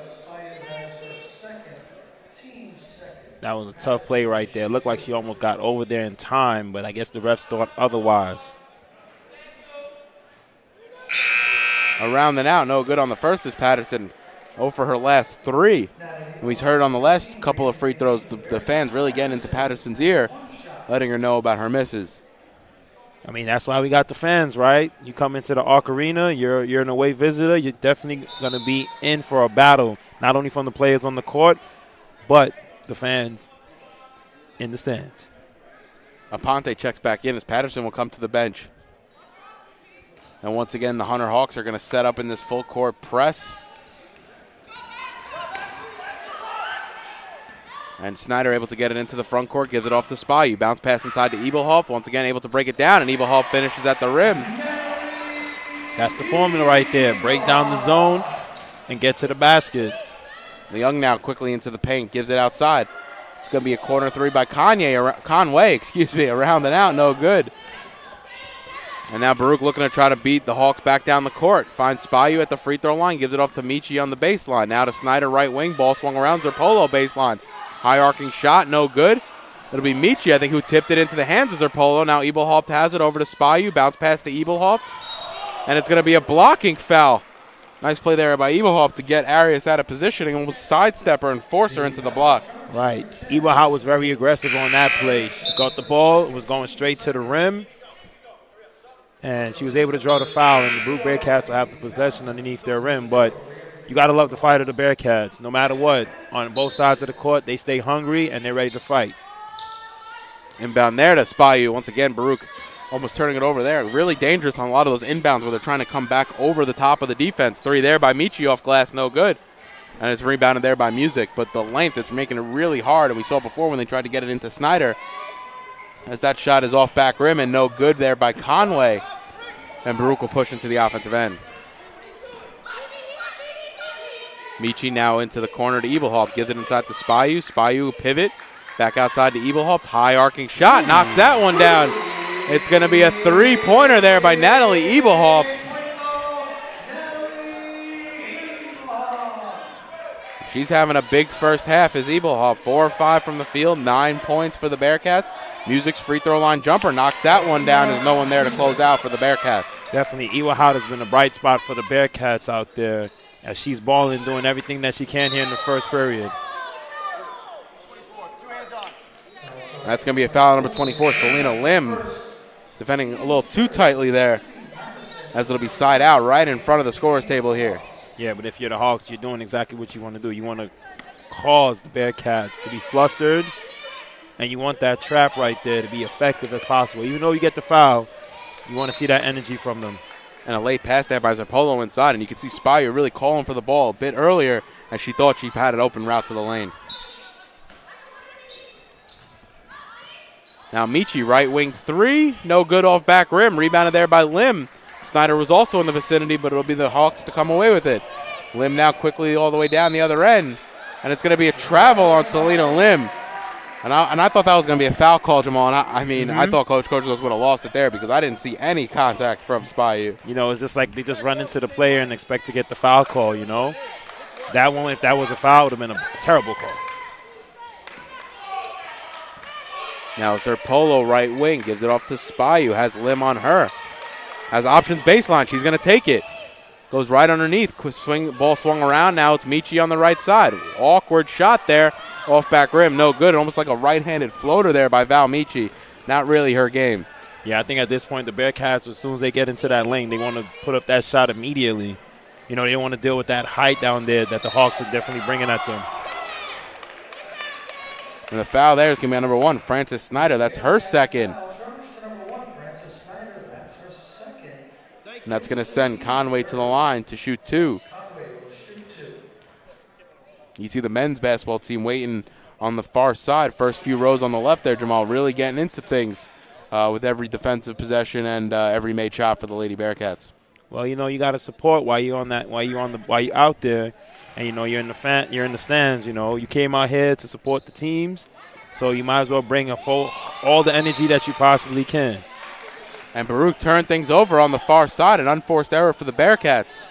That was a tough play right there. It looked like she almost got over there in time, but I guess the refs thought otherwise. Around and out, no good on the first is Patterson. 0 for her last 3. And we've heard on the last couple of free throws, the fans really getting into Patterson's ear, letting her know about her misses. I mean, that's why we got the fans, right? You come into the Arc Arena, you're an away visitor, you're definitely going to be in for a battle, not only from the players on the court, but the fans in the stands. Aponte checks back in as Patterson will come to the bench. And once again, the Hunter Hawks are going to set up in this full court press. And Snyder able to get it into the front court, gives it off to Spayu. Bounce pass inside to Ebelhoff. Once again, able to break it down, and Ebelhoff finishes at the rim. That's the formula right there. Break down the zone and get to the basket. Leung now quickly into the paint, gives it outside. It's going to be a corner 3 by Conway, around and out, no good. And now Baruch looking to try to beat the Hawks back down the court. Finds Spayu at the free throw line, gives it off to Michi on the baseline. Now to Snyder, right wing, ball swung around, Zerpolo baseline. High arcing shot, no good. It'll be Michi, I think, who tipped it into the hands of Zerpolo. Now Eberhaupt has it over to Spayu, bounce pass to Eberhaupt. And it's going to be a blocking foul. Nice play there by Eberhaupt to get Arias out of position and almost sidestep her and force her into the block. Right. Eberhaupt was very aggressive on that play. She got the ball, was going straight to the rim, and she was able to draw the foul, and the Baruch Bearcats will have the possession underneath their rim. But you got to love the fight of the Bearcats. No matter what, on both sides of the court, they stay hungry and they're ready to fight. Inbound there to Spayu. Once again, Baruch almost turning it over there. Really dangerous on a lot of those inbounds where they're trying to come back over the top of the defense. 3 there by Michi off glass, no good. And it's rebounded there by Music. But the length, it's making it really hard. And we saw before when they tried to get it into Snyder, as that shot is off back rim and no good there by Conway. And Baruch will push into the offensive end. Michi now into the corner to Eberhaupt. Gives it inside to Spayu. Spayu pivot. Back outside to Eberhaupt. High arcing shot. Knocks that one down. It's going to be a three-pointer there by Natalie Eberhaupt. She's having a big first half as Eberhaupt. 4 or 5 from the field. 9 points for the Bearcats. Music's free throw line jumper knocks that one down. There's no one there to close out for the Bearcats. Definitely, Eberhaupt has been a bright spot for the Bearcats out there as she's balling, doing everything that she can here in the first period. That's going to be a foul, number 24, Selena Lim, defending a little too tightly there, as it'll be side out right in front of the scorer's table here. Yeah, but if you're the Hawks, you're doing exactly what you want to do. You want to cause the Bearcats to be flustered, and you want that trap right there to be effective as possible. Even though you get the foul, you want to see that energy from them. And a late pass there by Zerpolo inside, and you can see Spayu really calling for the ball a bit earlier as she thought she had an open route to the lane. Now Michi, right wing 3, no good off back rim, rebounded there by Lim. Snyder was also in the vicinity, but it'll be the Hawks to come away with it. Lim now quickly all the way down the other end, and it's going to be a travel on Selena Lim. And I thought that was going to be a foul call, Jamal. And I thought Coach would have lost it there because I didn't see any contact from Spayu. You know, it's just like they just run into the player and expect to get the foul call, you know. That one, if that was a foul, would have been a terrible call. Now it's their Polo right wing. Gives it off to Spayu. Has Lim on her. Has options baseline. She's going to take it. Goes right underneath. Ball swung around. Now it's Michi on the right side. Awkward shot there. Off back rim. No good. Almost like a right-handed floater there by Val Michi. Not really her game. Yeah, I think at this point the Bearcats, as soon as they get into that lane, they want to put up that shot immediately. You know, they don't want to deal with that height down there that the Hawks are definitely bringing at them. And the foul there is going to be on number 1, Frances Snyder. That's her second. And that's going to send Conway to the line to shoot 2. You see the men's basketball team waiting on the far side. First few rows on the left there, Jamal, really getting into things with every defensive possession and every made shot for the Lady Bearcats. Well, you know, you got to support while you're out there, and you know you're in the stands. You know, you came out here to support the teams, so you might as well bring all the energy that you possibly can. And Baruch turned things over on the far side, an unforced error for the Bearcats.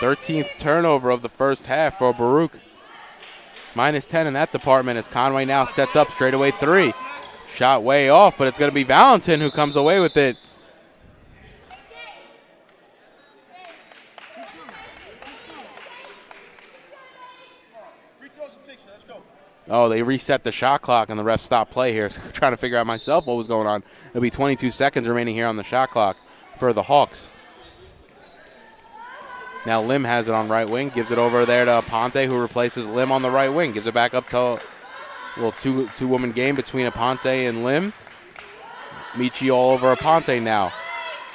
13th turnover of the first half for Baruch. -10 in that department as Conway now sets up straightaway 3. Shot way off, but it's going to be Valentin who comes away with it. Oh, they reset the shot clock and the ref stopped play here. So trying to figure out myself what was going on. It'll be 22 seconds remaining here on the shot clock for the Hawks. Now Lim has it on right wing, gives it over there to Aponte, who replaces Lim on the right wing. Gives it back up to a little two-woman game between Aponte and Lim. Michi all over Aponte now.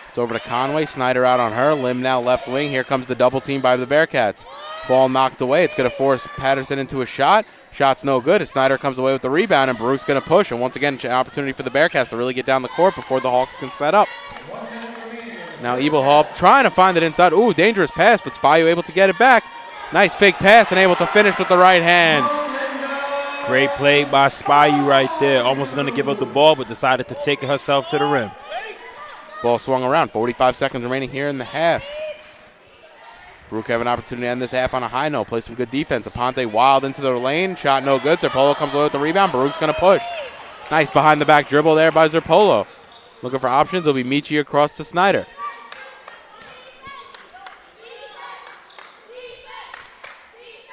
It's over to Conway. Snyder out on her. Lim now left wing. Here comes the double team by the Bearcats. Ball knocked away. It's going to force Patterson into a shot. Shot's no good. Snyder comes away with the rebound, and Baruch's going to push. And once again, an opportunity for the Bearcats to really get down the court before the Hawks can set up. Now Eberhaupt trying to find it inside. Ooh, dangerous pass, but Spayu able to get it back. Nice fake pass and able to finish with the right hand. Great play by Spyu right there. Almost going to give up the ball, but decided to take it herself to the rim. Ball swung around. 45 seconds remaining here in the half. Baruch have an opportunity to end this half on a high note. Play some good defense. Aponte wild into the lane. Shot no good. Zerpolo comes away with the rebound. Baruch's going to push. Nice behind-the-back dribble there by Zerpolo. Looking for options. It'll be Michi across to Snyder.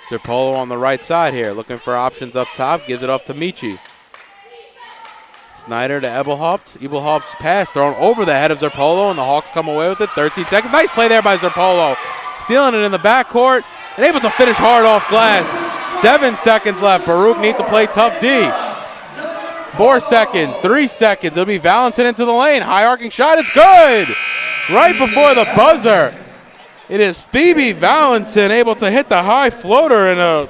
Zerpolo on the right side here. Looking for options up top. Gives it off to Michi. Snyder to Ebelhaupt. Ebelhaupt's pass thrown over the head of Zerpolo, and the Hawks come away with it. 13 seconds. Nice play there by Zerpolo. Stealing it in the backcourt and able to finish hard off glass. 7 seconds left. Baruch needs to play tough D. 4 seconds, 3 seconds. It'll be Valentin into the lane. High arcing shot. It's good. Right before the buzzer. It is Phoebe Valentin able to hit the high floater, and a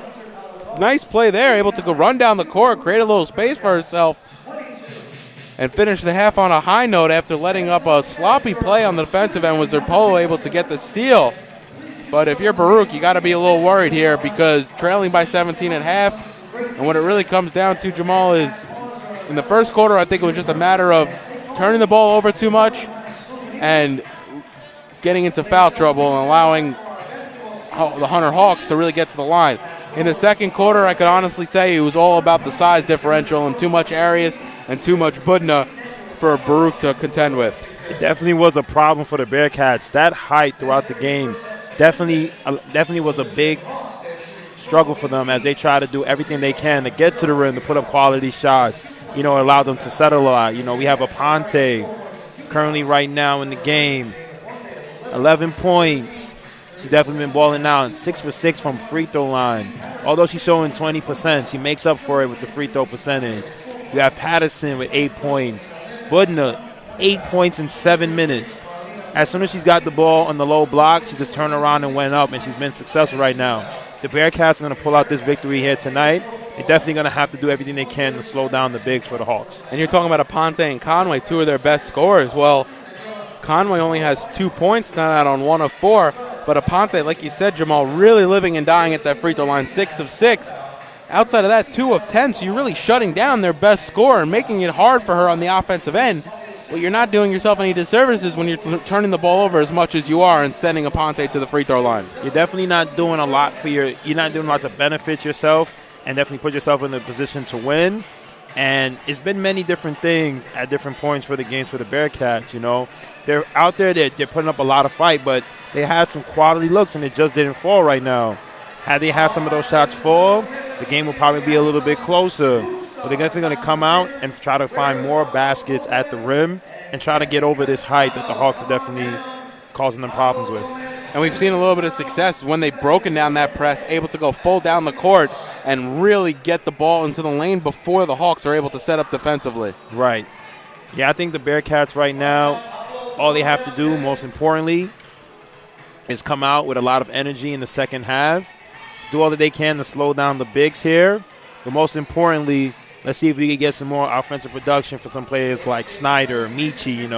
nice play there. Able to go run down the court, create a little space for herself, and finish the half on a high note after letting up a sloppy play on the defensive end. Was Zerpolo able to get the steal? But if you're Baruch, you got to be a little worried here, because trailing by 17 at half, and what it really comes down to, Jamal, is in the first quarter, I think it was just a matter of turning the ball over too much and getting into foul trouble and allowing the Hunter Hawks to really get to the line. In the second quarter, I could honestly say it was all about the size differential and too much Arias and too much Budna for Baruch to contend with. It definitely was a problem for the Bearcats. That height throughout the game definitely was a big struggle for them as they try to do everything they can to get to the rim, to put up quality shots. You know, allow them to settle a lot. You know, we have Aponte currently right now in the game. 11 points. She's definitely been balling out. 6 for 6 from free throw line. Although she's showing 20%, she makes up for it with the free throw percentage. You have Patterson with 8 points. Budna, 8 points in 7 minutes. As soon as she's got the ball on the low block, she just turned around and went up, and she's been successful right now. The Bearcats are going to pull out this victory here tonight. They're definitely going to have to do everything they can to slow down the bigs for the Hawks. And you're talking about Aponte and Conway, two of their best scorers. Well, Conway only has 2 points tonight on 1 of 4, but Aponte, like you said, Jamal, really living and dying at that free throw line, 6 of 6. Outside of that, 2 of 10, so you're really shutting down their best scorer and making it hard for her on the offensive end. What you're not doing yourself any disservices when you're turning the ball over as much as you are and sending Aponte to the free throw line. You're definitely not doing a lot you're not doing a lot to benefit yourself and definitely put yourself in a position to win. And it's been many different things at different points for the games for the Bearcats, you know. They're out there, they're putting up a lot of fight, but they had some quality looks and it just didn't fall right now. Had they had some of those shots fall, the game will probably be a little bit closer. But they're definitely going to come out and try to find more baskets at the rim and try to get over this height that the Hawks are definitely causing them problems with. And we've seen a little bit of success when they've broken down that press, able to go full down the court and really get the ball into the lane before the Hawks are able to set up defensively. Right. Yeah, I think the Bearcats right now, all they have to do, most importantly, is come out with a lot of energy in the second half, do all that they can to slow down the bigs here. But most importantly, let's see if we can get some more offensive production for some players like Snyder, Michi,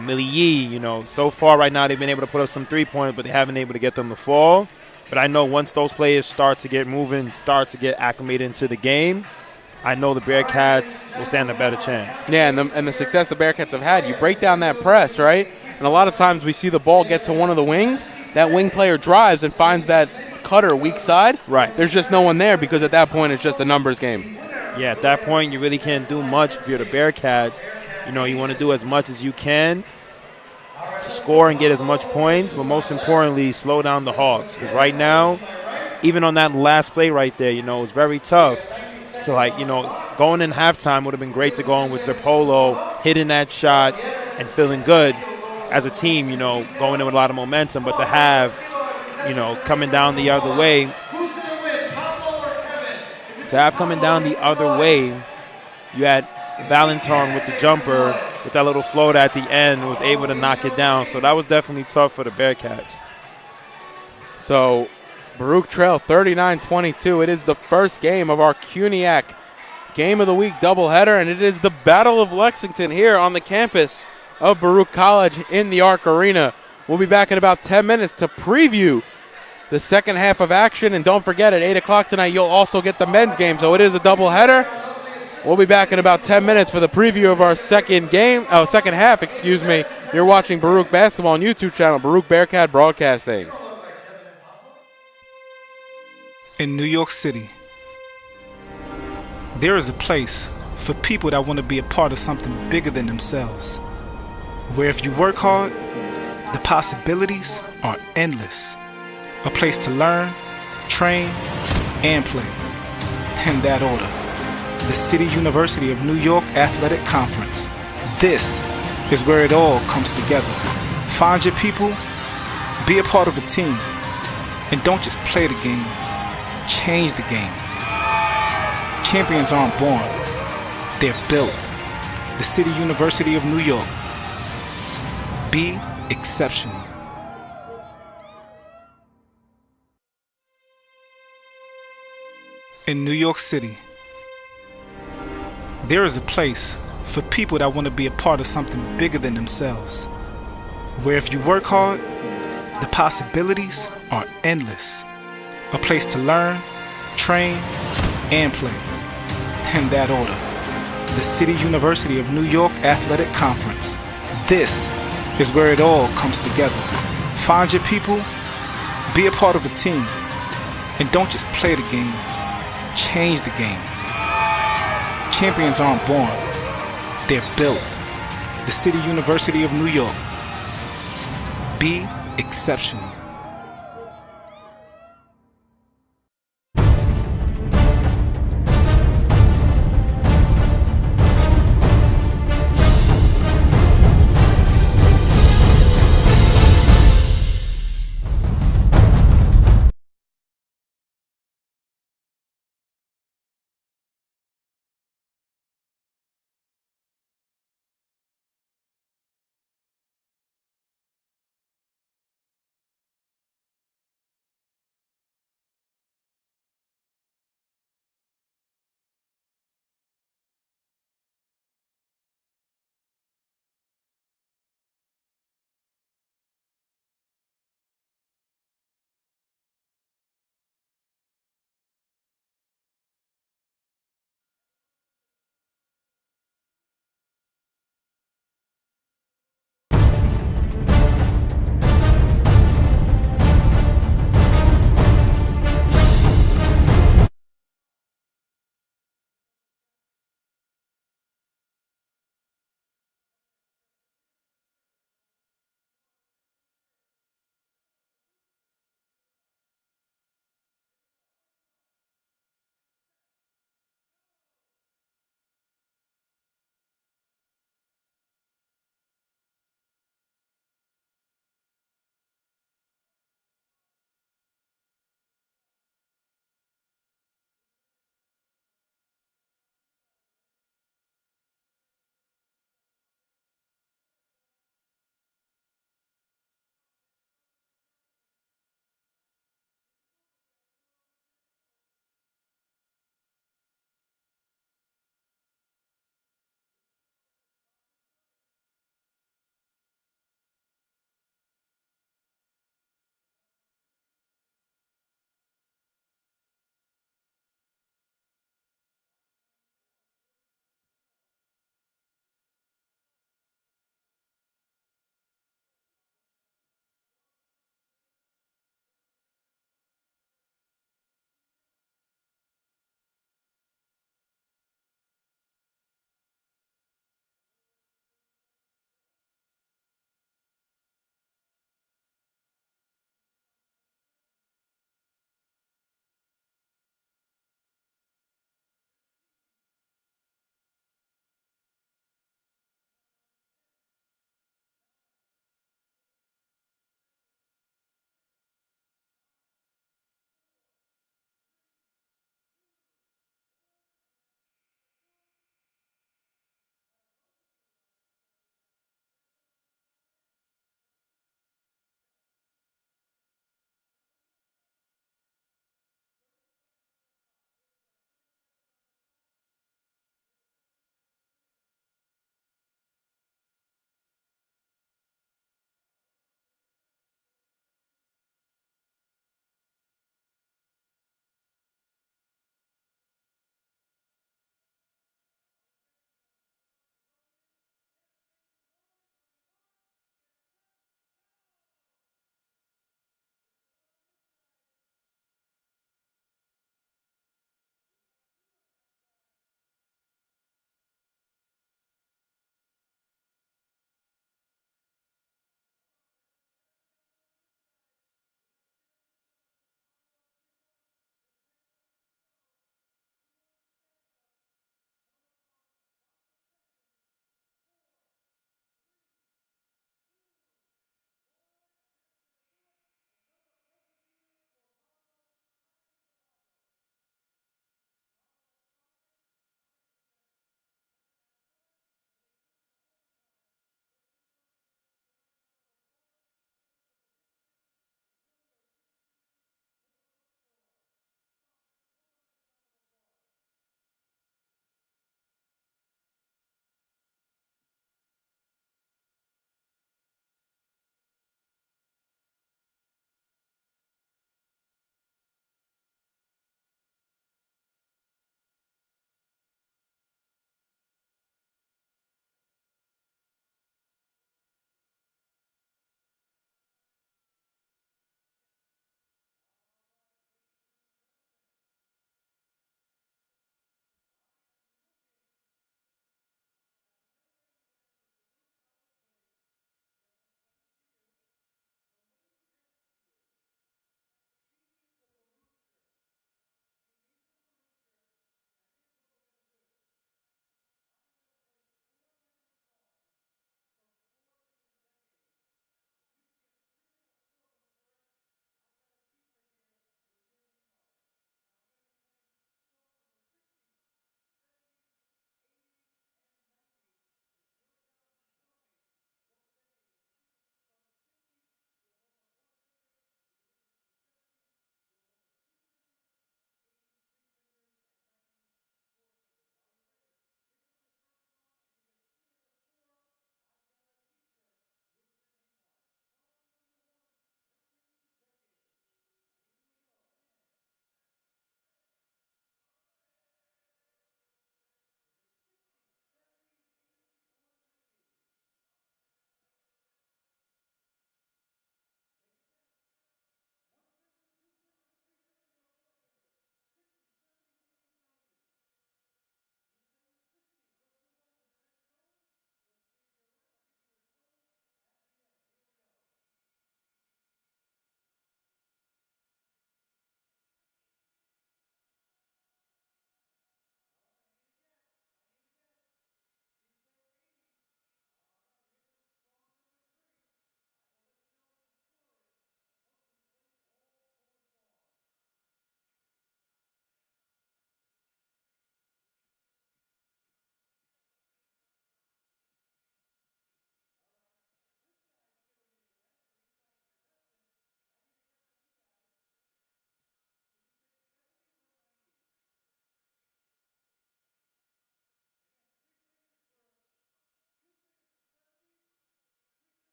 Millie Yee. So far right now they've been able to put up some three-pointers, but they haven't been able to get them to fall. But I know once those players start to get moving, start to get acclimated into the game, I know the Bearcats will stand a better chance. Yeah, and the success the Bearcats have had, you break down that press, right? And a lot of times we see the ball get to one of the wings. That wing player drives and finds that cutter weak side. Right. There's just no one there because at that point it's just a numbers game. Yeah, at that point you really can't do much if you're the Bearcats. You want to do as much as you can to score and get as much points, but most importantly, slow down the Hawks. Because right now, even on that last play right there, it's very tough. So, going in halftime would have been great to go in with Zerpolo, hitting that shot and feeling good as a team, going in with a lot of momentum. But to have, coming down the other way, you had Valentin with the jumper, with that little float at the end, was able to knock it down. So that was definitely tough for the Bearcats. So Baruch trail 39-22. It is the first game of our CUNYAC Game of the Week doubleheader, and it is the Battle of Lexington here on the campus of Baruch College in the Arc Arena. We'll be back in about 10 minutes to preview the second half of action. And don't forget, at 8 o'clock tonight, you'll also get the men's game. So it is a doubleheader. We'll be back in about 10 minutes for the preview of our second half, excuse me. You're watching Baruch Basketball on YouTube channel, Baruch Bearcat Broadcasting. In New York City, there is a place for people that want to be a part of something bigger than themselves, where if you work hard, the possibilities are endless. A place to learn, train, and play. In that order, the City University of New York Athletic Conference. This is where it all comes together. Find your people, be a part of a team, and don't just play the game, change the game. Champions aren't born, they're built. The City University of New York. Be exceptional. In New York City, there is a place for people that want to be a part of something bigger than themselves, where if you work hard, the possibilities are endless. A place to learn, train, and play. In that order, the City University of New York Athletic Conference. This is where it all comes together. Find your people, be a part of a team, and don't just play the game, change the game. Champions aren't born, they're built. The City University of New York. Be exceptional.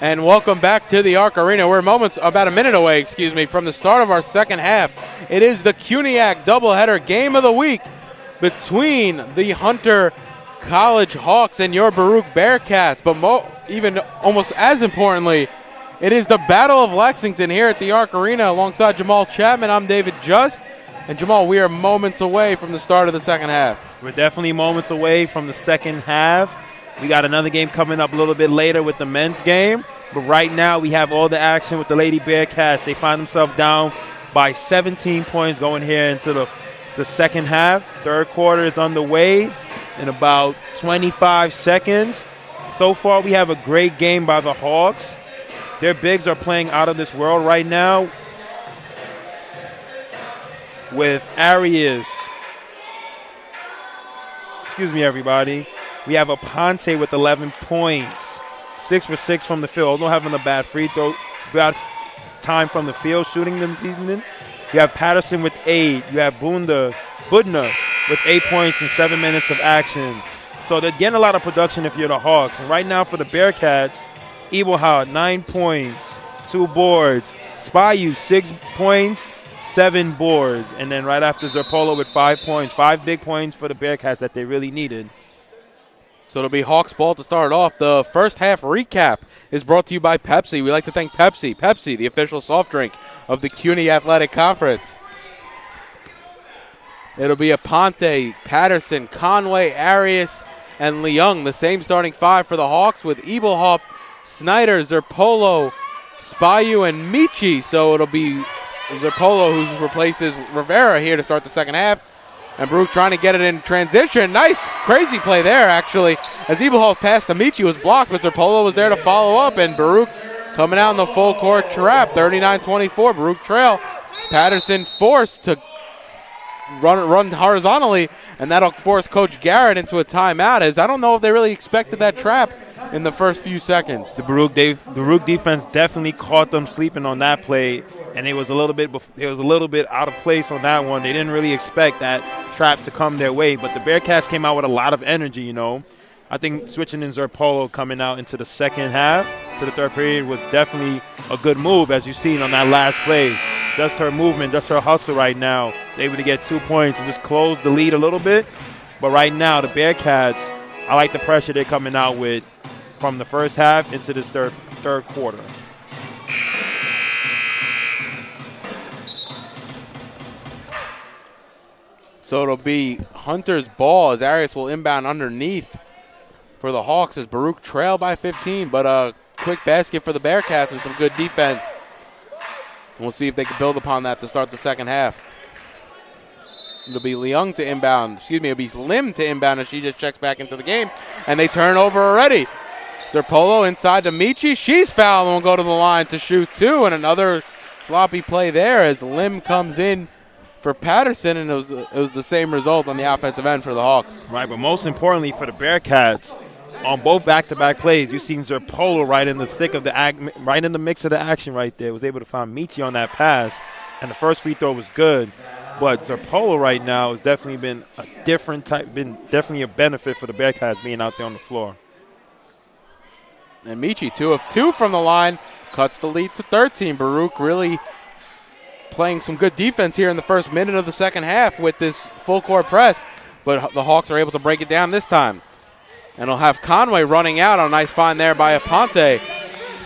And welcome back to the Arc Arena. We're about a minute away, from the start of our second half. It is the CUNYAC doubleheader game of the week between the Hunter College Hawks and your Baruch Bearcats. But even almost as importantly, it is the Battle of Lexington here at the Arc Arena. Alongside Jamal Chapman, I'm David Just. And Jamal, we are moments away from the start of the second half. We're definitely moments away from the second half. We got another game coming up a little bit later with the men's game. But right now we have all the action with the Lady Bearcats. They find themselves down by 17 points going here into the second half. Third quarter is underway in about 25 seconds. So far we have a great game by the Hawks. Their bigs are playing out of this world right now with Arias. Excuse me, everybody. We have Aponte with 11 points. 6 for 6 from the field. Although having a bad free throw, bad time from the field shooting this evening. You have Patterson with 8. You have Budna with 8 points in 7 minutes of action. So they're getting a lot of production if you're the Hawks. And right now for the Bearcats, Eberhard, 9 points, 2 boards. Spayu, 6 points, 7 boards. And then right after Zerpolo with 5 points. 5 big points for the Bearcats that they really needed. So it'll be Hawks ball to start off. The first half recap is brought to you by Pepsi. We like to thank Pepsi. Pepsi, the official soft drink of the CUNY Athletic Conference. It'll be Aponte, Patterson, Conway, Arias, and Leung. The same starting 5 for the Hawks with Ebelhop, Snyder, Zerpolo, Spayu, and Michi. So it'll be Zerpolo who replaces Rivera here to start the second half. And Baruch trying to get it in transition. Nice, crazy play there, actually. As Ebelhoff's pass to Michi was blocked, but Zerpolo was there to follow up. And Baruch coming out in the full court trap, 39-24. Baruch trail. Patterson forced to run horizontally, and that'll force Coach Garrett into a timeout. As I don't know if they really expected that trap in the first few seconds. The Baruch defense definitely caught them sleeping on that play. And it was a little bit out of place on that one. They didn't really expect that trap to come their way. But the Bearcats came out with a lot of energy, I think switching in Zerpolo coming out into the second half to the third period was definitely a good move, as you've seen on that last play. Just her movement, just her hustle right now. Able to get 2 points and just close the lead a little bit. But right now, the Bearcats, I like the pressure they're coming out with from the first half into this third quarter. So it'll be Hunter's ball as Arias will inbound underneath for the Hawks as Baruch trail by 15. But a quick basket for the Bearcats and some good defense. We'll see if they can build upon that to start the second half. It'll be Leung to inbound. It'll be Lim to inbound as she just checks back into the game. And they turn over already. Zerpolo inside to Michi. She's fouled and will go to the line to shoot 2. And another sloppy play there as Lim comes in for Patterson, and it was the same result on the offensive end for the Hawks. Right, but most importantly for the Bearcats, on both back-to-back plays, you've seen Zerpolo right in the thick of right in the mix of the action right there. Was able to find Michi on that pass, and the first free throw was good. But Zerpolo right now has definitely been a different type, been definitely a benefit for the Bearcats being out there on the floor. And Michi, 2 of 2 from the line, cuts the lead to 13. Baruch really playing some good defense here in the first minute of the second half with this full court press, but the Hawks are able to break it down this time. And they'll have Conway running out on a nice find there by Aponte.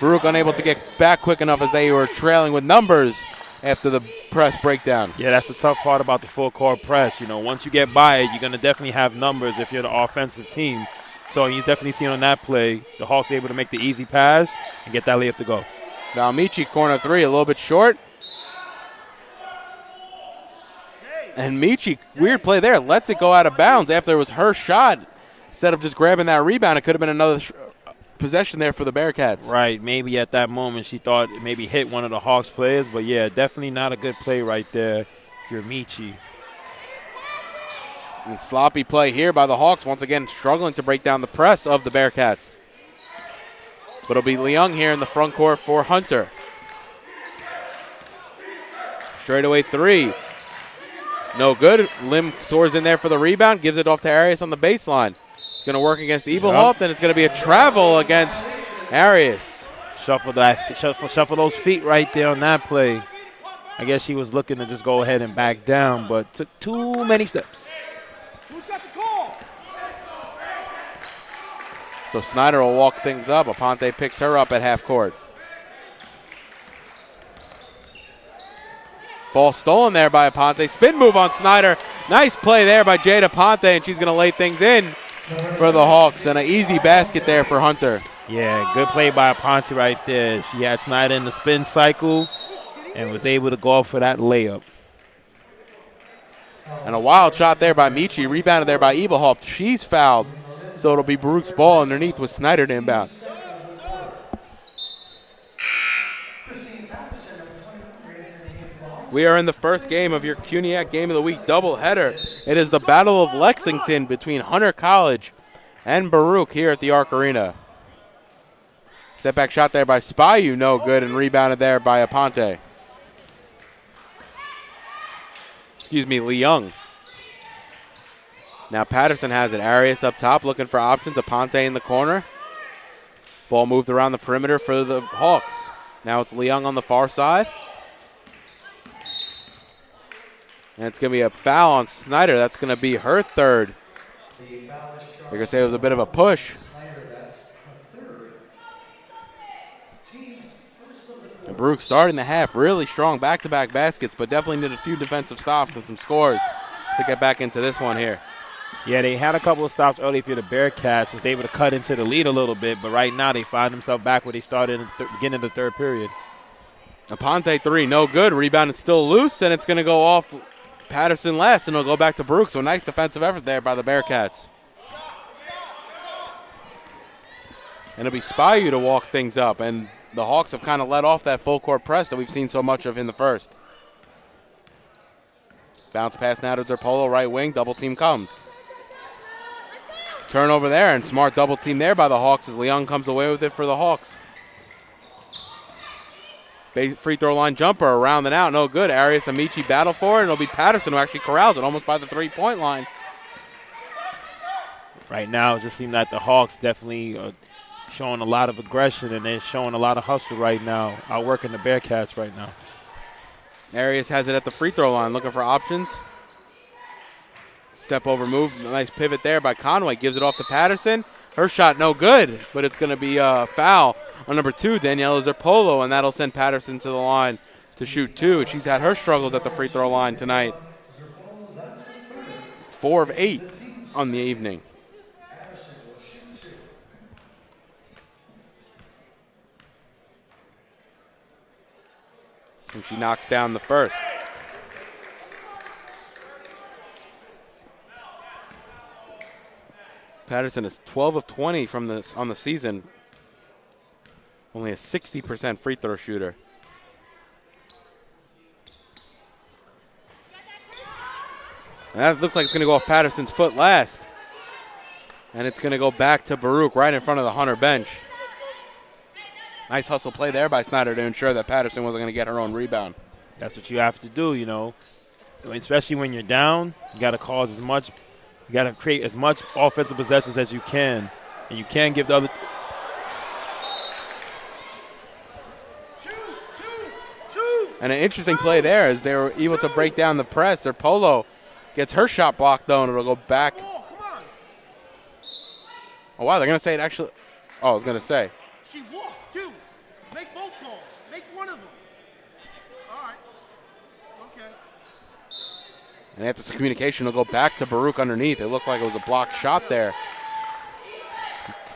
Baruch unable to get back quick enough as they were trailing with numbers after the press breakdown. Yeah, that's the tough part about the full court press. Once you get by it, you're going to definitely have numbers if you're the offensive team. So you definitely see on that play, the Hawks able to make the easy pass and get that layup to go. Now Michi, corner 3, a little bit short. And Michi, weird play there, lets it go out of bounds after it was her shot. Instead of just grabbing that rebound, it could have been another possession there for the Bearcats. Right, maybe at that moment she thought it maybe hit one of the Hawks players, but yeah, definitely not a good play right there if you're Michi. And sloppy play here by the Hawks, once again struggling to break down the press of the Bearcats. But it'll be Leung here in the front court for Hunter. Straightaway 3. No good. Lim soars in there for the rebound, gives it off to Arias on the baseline. It's going to work against Ebelholt, and it's going to be a travel against Arias. Shuffle those feet right there on that play. I guess she was looking to just go ahead and back down, but took too many steps. Who's got the call? So Snyder will walk things up. Aponte picks her up at half court. Ball stolen there by Aponte. Spin move on Snyder. Nice play there by Jade Aponte, and she's going to lay things in for the Hawks. And an easy basket there for Hunter. Yeah, good play by Aponte right there. She had Snyder in the spin cycle and was able to go off for that layup. And a wild shot there by Michi. Rebounded there by Eberhaupt. She's fouled. So it'll be Baruch's ball underneath with Snyder to inbound. We are in the first game of your CUNYAC Game of the Week doubleheader. It is the Battle of Lexington between Hunter College and Baruch here at the Arc Arena. Step back shot there by Spayu, no good, and rebounded there by Aponte. Excuse me, Lee Young. Now Patterson has it. Arias up top looking for options. Aponte in the corner. Ball moved around the perimeter for the Hawks. Now it's Lee Young on the far side. And it's going to be a foul on Snyder. That's going to be her third. They're going to say it was a bit of a push. And Baruch starting the half really strong back-to-back baskets, but definitely need a few defensive stops and some scores to get back into this one here. Yeah, they had a couple of stops early for the Bearcats, was able to cut into the lead a little bit, but right now they find themselves back where they started in the beginning of the third period. Aponte three, no good. Rebound is still loose, and it's going to go off Patterson last, and it'll go back to Baruch. So nice defensive effort there by the Bearcats. And it'll be Spayu to walk things up, and the Hawks have kind of let off that full court press that we've seen so much of in the first. Bounce pass now to Zerpolo, right wing, double team comes. Turnover there, and smart double team there by the Hawks as Leon comes away with it for the Hawks. Free throw line jumper around and out, no good. Arias and Michi battle for it, and it'll be Patterson who actually corrals it almost by the three-point line. Right now, it just seems like the Hawks definitely are showing a lot of aggression, and they're showing a lot of hustle right now, outworking the Bearcats right now. Arias has it at the free throw line, looking for options. Step over move, nice pivot there by Conway, gives it off to Patterson. Her shot no good, but it's going to be a foul on number 2, Daniela Zerpolo, and that'll send Patterson to the line to shoot 2. She's had her struggles at the free throw line tonight. 4 of 8 on the evening. And she knocks down the first. Patterson is 12 of 20 from this on the season. Only a 60% free throw shooter. And that looks like it's going to go off Patterson's foot last. And it's going to go back to Baruch right in front of the Hunter bench. Nice hustle play there by Snyder to ensure that Patterson wasn't going to get her own rebound. That's what you have to do, you know. Especially when you're down, you got to cause as much, you got to create as much offensive possessions as you can. And you can't give the other. And an interesting play there as they were able to break down the press. Their Polo gets her shot blocked, though, and it'll go back. Oh, wow, they're going to say it actually. Oh, I was going to say. She walked, too. Make both calls. Make one of them. All right. Okay. And after some communication, it'll go back to Baruch underneath. It looked like it was a blocked shot there.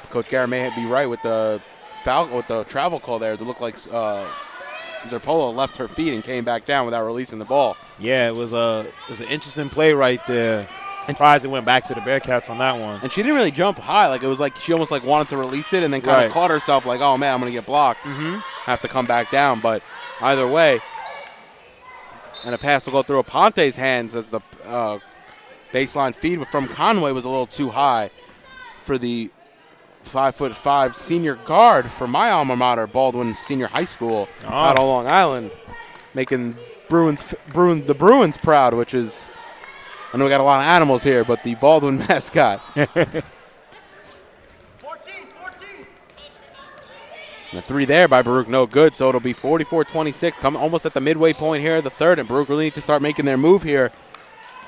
Coach Garrett may be right with the foul, with the travel call there. It looked like Zerpolo left her feet and came back down without releasing the ball. Yeah, it was an interesting play right there. Surprised it went back to the Bearcats on that one. And she didn't really jump high. Like, it was like she almost like wanted to release it and then kind of caught herself like, oh, man, I'm going to get blocked. Have to come back down. But either way, and a pass will go through Aponte's hands as the baseline feed from Conway was a little too high for the 5'5" senior guard for my alma mater, Baldwin Senior High School out on Long Island, making the Bruins proud, which is, I know we got a lot of animals here, but the Baldwin mascot. 14. And the three there by Baruch, no good, so it'll be 44-26, coming almost at the midway point here of the third, and Baruch really need to start making their move here.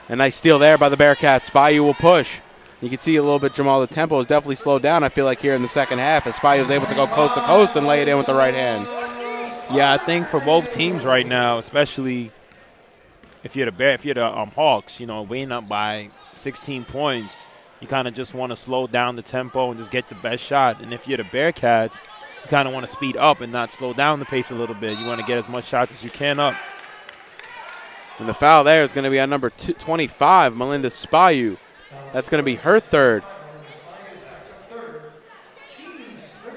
A nice steal there by the Bearcats. Spyu will push. You can see a little bit, Jamal, the tempo is definitely slowed down, I feel like, here in the second half, as Spyu was able to go coast to coast and lay it in with the right hand. Yeah, I think for both teams right now, especially if you're the Hawks, you know, weighing up by 16 points, you kind of just want to slow down the tempo and just get the best shot. And if you're the Bearcats, you kind of want to speed up and not slow down the pace a little bit. You want to get as much shots as you can up. And the foul there is going to be on number 25, Melinda Spyu. That's going to be her third.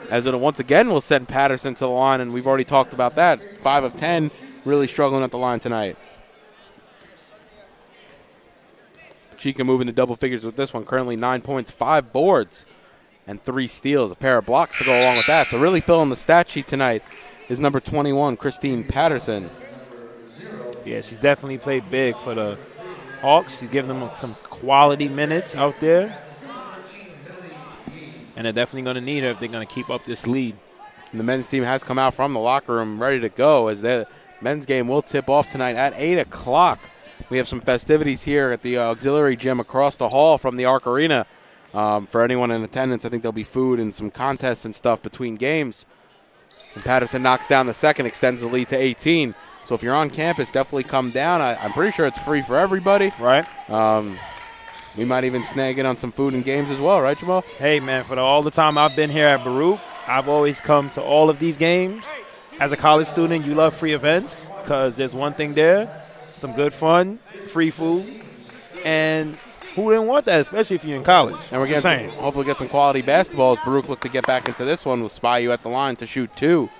As it once again will send Patterson to the line, and we've already talked about that. 5 of 10, really struggling at the line tonight. Chica moving to double figures with this one. Currently 9 points, 5 boards, and 3 steals. A pair of blocks to go along with that. So really filling the stat sheet tonight is number 21, Christine Patterson. Yeah, she's definitely played big for the Hawks. She's giving them some quality minutes out there. And they're definitely going to need her if they're going to keep up this lead. And the men's team has come out from the locker room ready to go, as the men's game will tip off tonight at 8 o'clock. We have some festivities here at the auxiliary gym across the hall from the Arc Arena. For anyone in attendance, I think there'll be food and some contests and stuff between games. And Patterson knocks down the second, extends the lead to 18. So if you're on campus, definitely come down. I'm pretty sure it's free for everybody. Right. We might even snag in on some food and games as well, right, Jamal? Hey, man, for all the time I've been here at Baruch, I've always come to all of these games. As a college student, you love free events because there's one thing there, some good fun, free food, and who didn't want that, especially if you're in college? And we're getting hopefully get some quality basketball as Baruch look to get back into this one with Spyu at the line to shoot 2.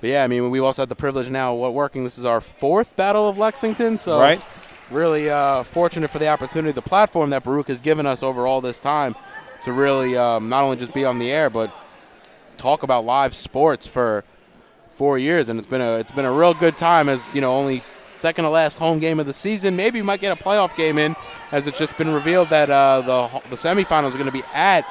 But, yeah, I mean, we also had the privilege now of working. This is our 4th Battle of Lexington. So right. Really fortunate for the opportunity, the platform that Baruch has given us over all this time to really not only just be on the air but talk about live sports for 4 years. And it's been a real good time, as, you know, only second to last home game of the season. Maybe we might get a playoff game in, as it's just been revealed that the semifinals are going to be at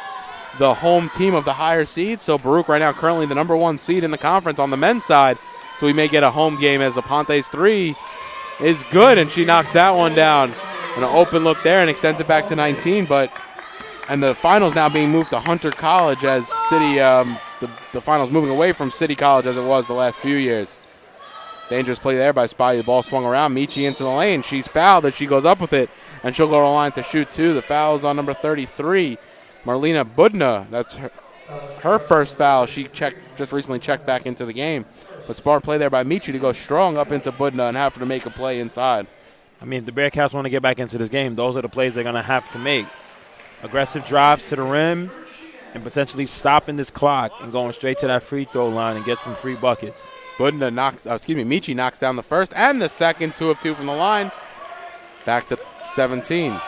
the home team of the higher seed. So Baruch right now currently the number 1 seed in the conference on the men's side. So we may get a home game, as Aponte's 3 is good, and she knocks that one down. An open look there and extends it back to 19. And the finals now being moved to Hunter College, as City, the finals moving away from City College as it was the last few years. Dangerous play there by Spy. The ball swung around. Michi into the lane. She's fouled as she goes up with it, and she'll go to the line to shoot 2. The foul is on number 33, Marlena Budna. That's her first foul. She just recently checked back into the game. But smart play there by Michi to go strong up into Budna and have her to make a play inside. I mean, if the Bearcats want to get back into this game, those are the plays they're going to have to make. Aggressive drives to the rim and potentially stopping this clock and going straight to that free throw line and get some free buckets. Michi knocks down the first and the second, 2 of 2 from the line. Back to 17.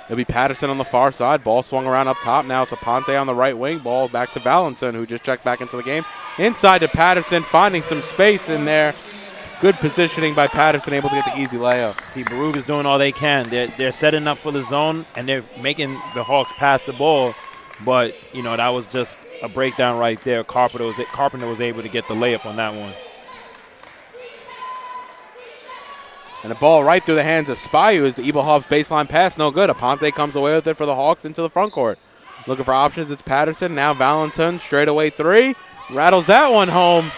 It'll be Patterson on the far side. Ball swung around up top. Now it's Aponte on the right wing. Ball back to Valentin, who just checked back into the game. Inside to Patterson, finding some space in there. Good positioning by Patterson, able to get the easy layup. See, Baruch is doing all they can. They're setting up for the zone, and they're making the Hawks pass the ball. But, you know, that was just a breakdown right there. Carpenter was able to get the layup on that one. And the ball right through the hands of Spyu is the Eagle Hawks baseline pass. No good. Aponte comes away with it for the Hawks into the front court. Looking for options. It's Patterson. Now Valentin, straightaway 3. Rattles that one home.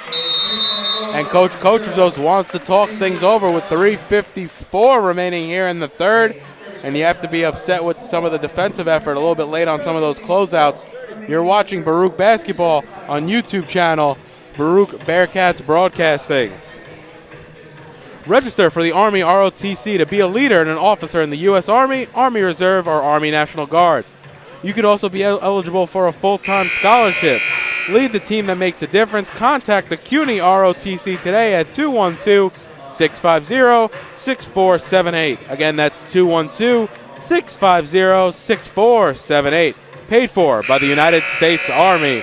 And Coach Coachizos wants to talk things over with 3:54 remaining here in the third. And you have to be upset with some of the defensive effort, a little bit late on some of those closeouts. You're watching Baruch Basketball on YouTube channel, Baruch Bearcats Broadcasting. Register for the Army ROTC to be a leader and an officer in the U.S. Army, Army Reserve, or Army National Guard. You could also be eligible for a full-time scholarship. Lead the team that makes a difference. Contact the CUNY ROTC today at 212-650-6478. Again, that's 212-650-6478. Paid for by the United States Army.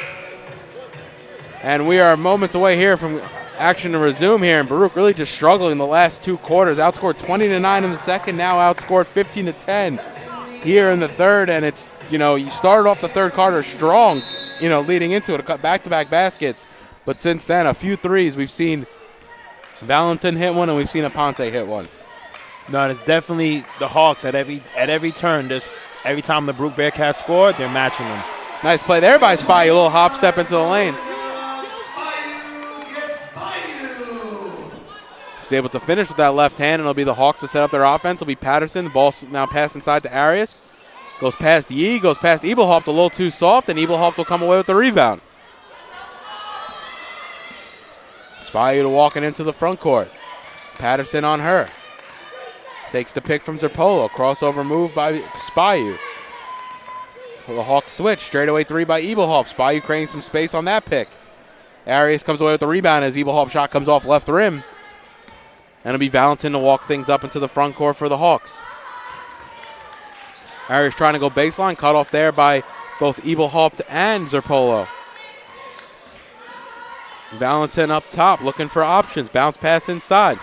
And we are moments away here from action to resume here, and Baruch really just struggling the last 2 quarters. Outscored 20-9 in the second, now outscored 15-10 here in the third, and it's, you started off the third quarter strong, leading into it, back-to-back baskets. But since then, a few threes. We've seen Valentin hit one, and we've seen Aponte hit one. No, it's definitely the Hawks at every turn. Every time the Baruch Bearcats score, they're matching them. Nice play there by Spy. A little hop step into the lane. He's able to finish with that left hand, and it'll be the Hawks to set up their offense. It'll be Patterson. The ball now passed inside to Arias. Goes past Yee, goes past Ebelhaupt a little too soft, and Ebelhaupt will come away with the rebound. Spy walking into the front court. Patterson on her. Takes the pick from Zerpolo. Crossover move by Spyu. The Hawks switch. Straightaway three by Ebelhaupt. Spyu creating some space on that pick. Arias comes away with the rebound as Ebelhaupt shot comes off left rim. And it'll be Valentin to walk things up into the front court for the Hawks. Arias trying to go baseline. Cut off there by both Ebelhaupt and Zerpolo. Valentin up top looking for options. Bounce pass inside.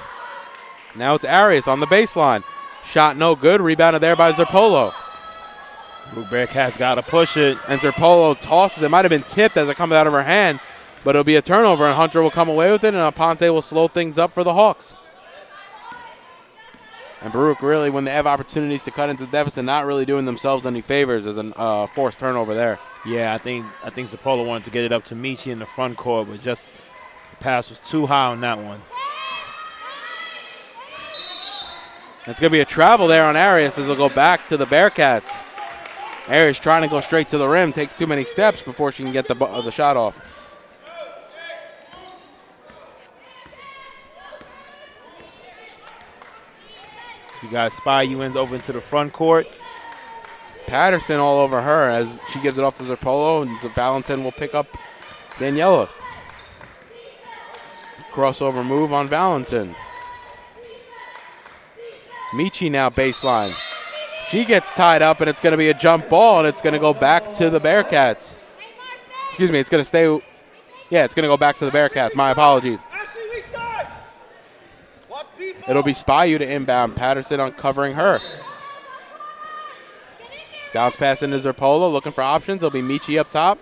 Now it's Arias on the baseline. Shot no good. Rebounded there by Zerpolo. Baruch Bearcats got to push it. And Zerpolo tosses. It might have been tipped as it comes out of her hand, but it'll be a turnover, and Hunter will come away with it, and Aponte will slow things up for the Hawks. And Baruch really, when they have opportunities to cut into the deficit, not really doing themselves any favors as a forced turnover there. Yeah, I think Zerpolo wanted to get it up to Michi in the front court, but just the pass was too high on that one. It's going to be a travel there on Arias as they'll go back to the Bearcats. Arias trying to go straight to the rim, takes too many steps before she can get the shot off. You got Spy over into the front court. Patterson all over her as she gives it off to Zerpolo, and Valentin will pick up Daniela. Crossover move on Valentin. Michi now baseline. She gets tied up, and it's going to be a jump ball, and it's going to go back to the Bearcats. Excuse me, it's going to stay. Yeah, it's going to go back to the Bearcats. My apologies. It'll be Spyu to inbound. Patterson uncovering her. Bounce pass into Zerpolo, looking for options. It'll be Michi up top.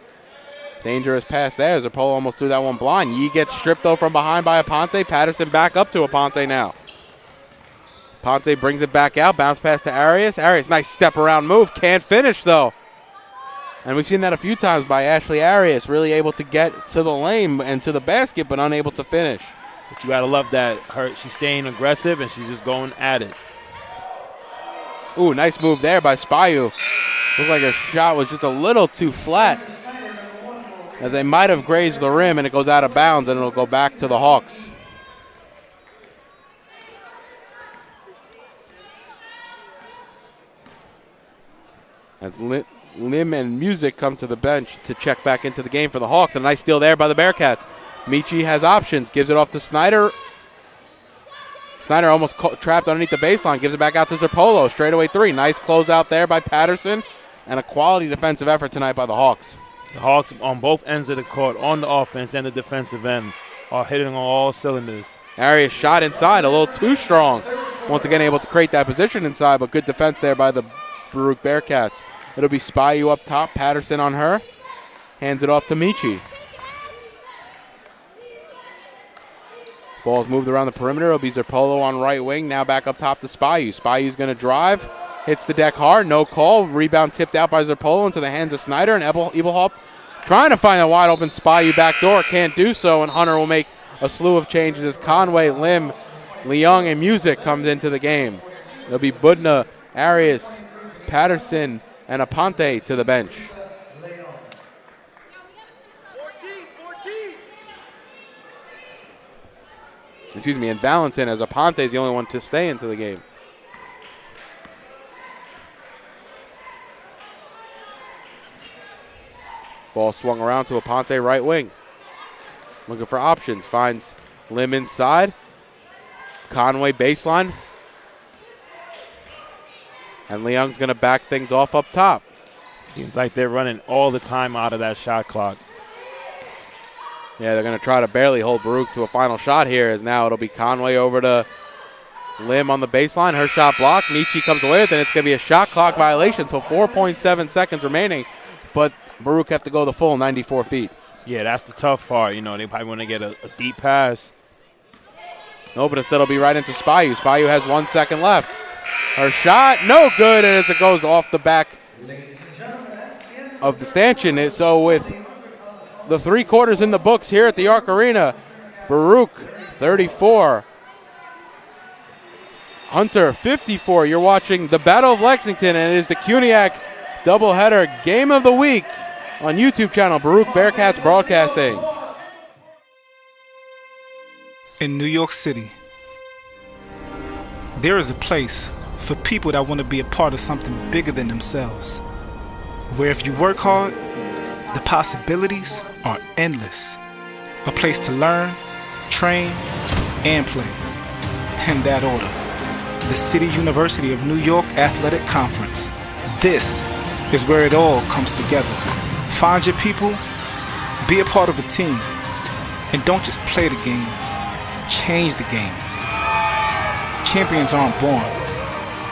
Dangerous pass there. Zerpolo almost threw that one blind. Yee gets stripped, though, from behind by Aponte. Patterson back up to Aponte now. Aponte brings it back out. Bounce pass to Arias. Arias, nice step around move. Can't finish, though. And we've seen that a few times by Ashley Arias, really able to get to the lane and to the basket, but unable to finish. But you got to love that. She's staying aggressive, and she's just going at it. Ooh, nice move there by Spyu. Looked like her shot was just a little too flat, as they might have grazed the rim, and it goes out of bounds, and it'll go back to the Hawks. As Lim and Music come to the bench to check back into the game for the Hawks. And a nice steal there by the Bearcats. Michi has options. Gives it off to Snyder. Snyder almost trapped underneath the baseline. Gives it back out to Zerpolo. Straightaway three. Nice closeout there by Patterson. And a quality defensive effort tonight by the Hawks. The Hawks on both ends of the court, on the offense and the defensive end, are hitting on all cylinders. Arias shot inside, a little too strong. Once again able to create that position inside, but good defense there by the Baruch Bearcats. It'll be Spyu up top, Patterson on her. Hands it off to Michi. Ball's moved around the perimeter. It'll be Zerpolo on right wing. Now back up top to Spyu. Spyu's going to drive. Hits the deck hard. No call. Rebound tipped out by Zerpolo into the hands of Snyder. And Ebelhaupt trying to find a wide open Spyu back door. Can't do so. And Hunter will make a slew of changes as Conway, Lim, Leung, and Music comes into the game. It'll be Budna, Arias, Patterson, and Aponte to the bench. 14. Excuse me, and Valentin, as Aponte is the only one to stay into the game. Ball swung around to Aponte, right wing. Looking for options. Finds Lim inside. Conway baseline. And Leung's going to back things off up top. Seems like they're running all the time out of that shot clock. Yeah, they're going to try to barely hold Baruch to a final shot here, as now it'll be Conway over to Lim on the baseline, her shot blocked. Nietzsche comes away with it, and it's going to be a shot clock violation, so 4.7 seconds remaining. But Baruch have to go the full 94 feet. Yeah, that's the tough part. You know, they probably want to get a deep pass. No, but instead it'll be right into Spayu. Spayu has 1 second left. Her shot, no good, and as it goes off the back of the stanchion. So with the 3 quarters in the books here at the Arc Arena, Baruch 34, Hunter 54. You're watching the Battle of Lexington, and it is the CUNYAC doubleheader game of the week on YouTube channel Baruch Bearcats Broadcasting. In New York City, there is a place for people that want to be a part of something bigger than themselves, where if you work hard, the possibilities are endless. A place to learn, train, and play. In that order, the City University of New York Athletic Conference. This is where it all comes together. Find your people, be a part of a team, and don't just play the game, change the game. Champions aren't born,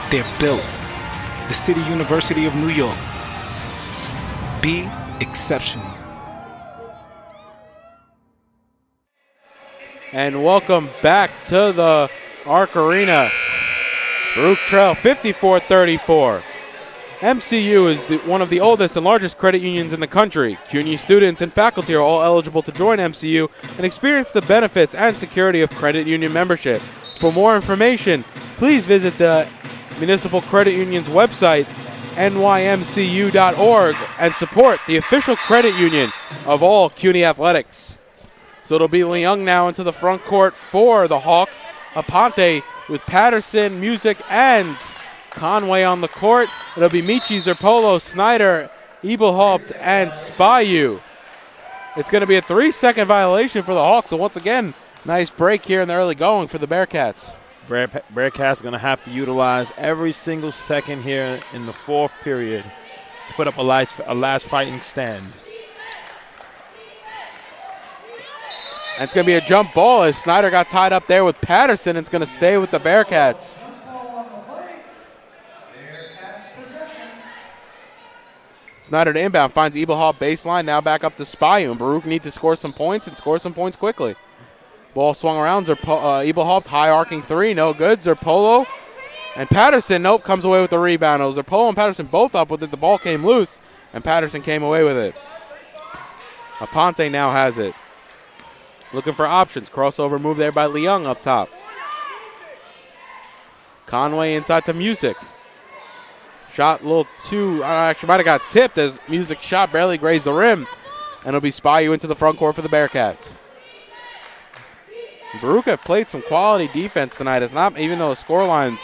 they're built. The City University of New York. Be exceptional. And welcome back to the Arc Arena. Baruch trail 54-34. MCU is one of the oldest and largest credit unions in the country. CUNY students and faculty are all eligible to join MCU and experience the benefits and security of credit union membership. For more information, please visit the Municipal Credit Union's website, nymcu.org, and support the official credit union of all CUNY athletics. So it'll be Leung now into the front court for the Hawks. Aponte with Patterson, Music, and Conway on the court. It'll be Michi, Zerpolo, Snyder, Ebelhaupt, and Spayu. It's going to be a 3-second violation for the Hawks. So once again, nice break here in the early going for the Bearcats. Bearcats are going to have to utilize every single second here in the 4th period to put up a last fighting stand. And it's going to be a jump ball as Snyder got tied up there with Patterson. It's going to stay with the Bearcats. Snyder to inbound, finds Ebelhaupt baseline, now back up to Spayu. And Baruch need to score some points and score some points quickly. Ball swung around, Ebelhaupt, high arcing 3, no good. Zerpolo and Patterson, nope, comes away with the rebound. Zerpolo and Patterson both up with it. The ball came loose, and Patterson came away with it. Aponte now has it. Looking for options. Crossover move there by Leung up top. Conway inside to Music. Shot a little too, actually might have got tipped as Music shot barely grazed the rim. And it'll be Spayu into the front court for the Bearcats. Baruch have played some quality defense tonight. It's not, even though the scoreline's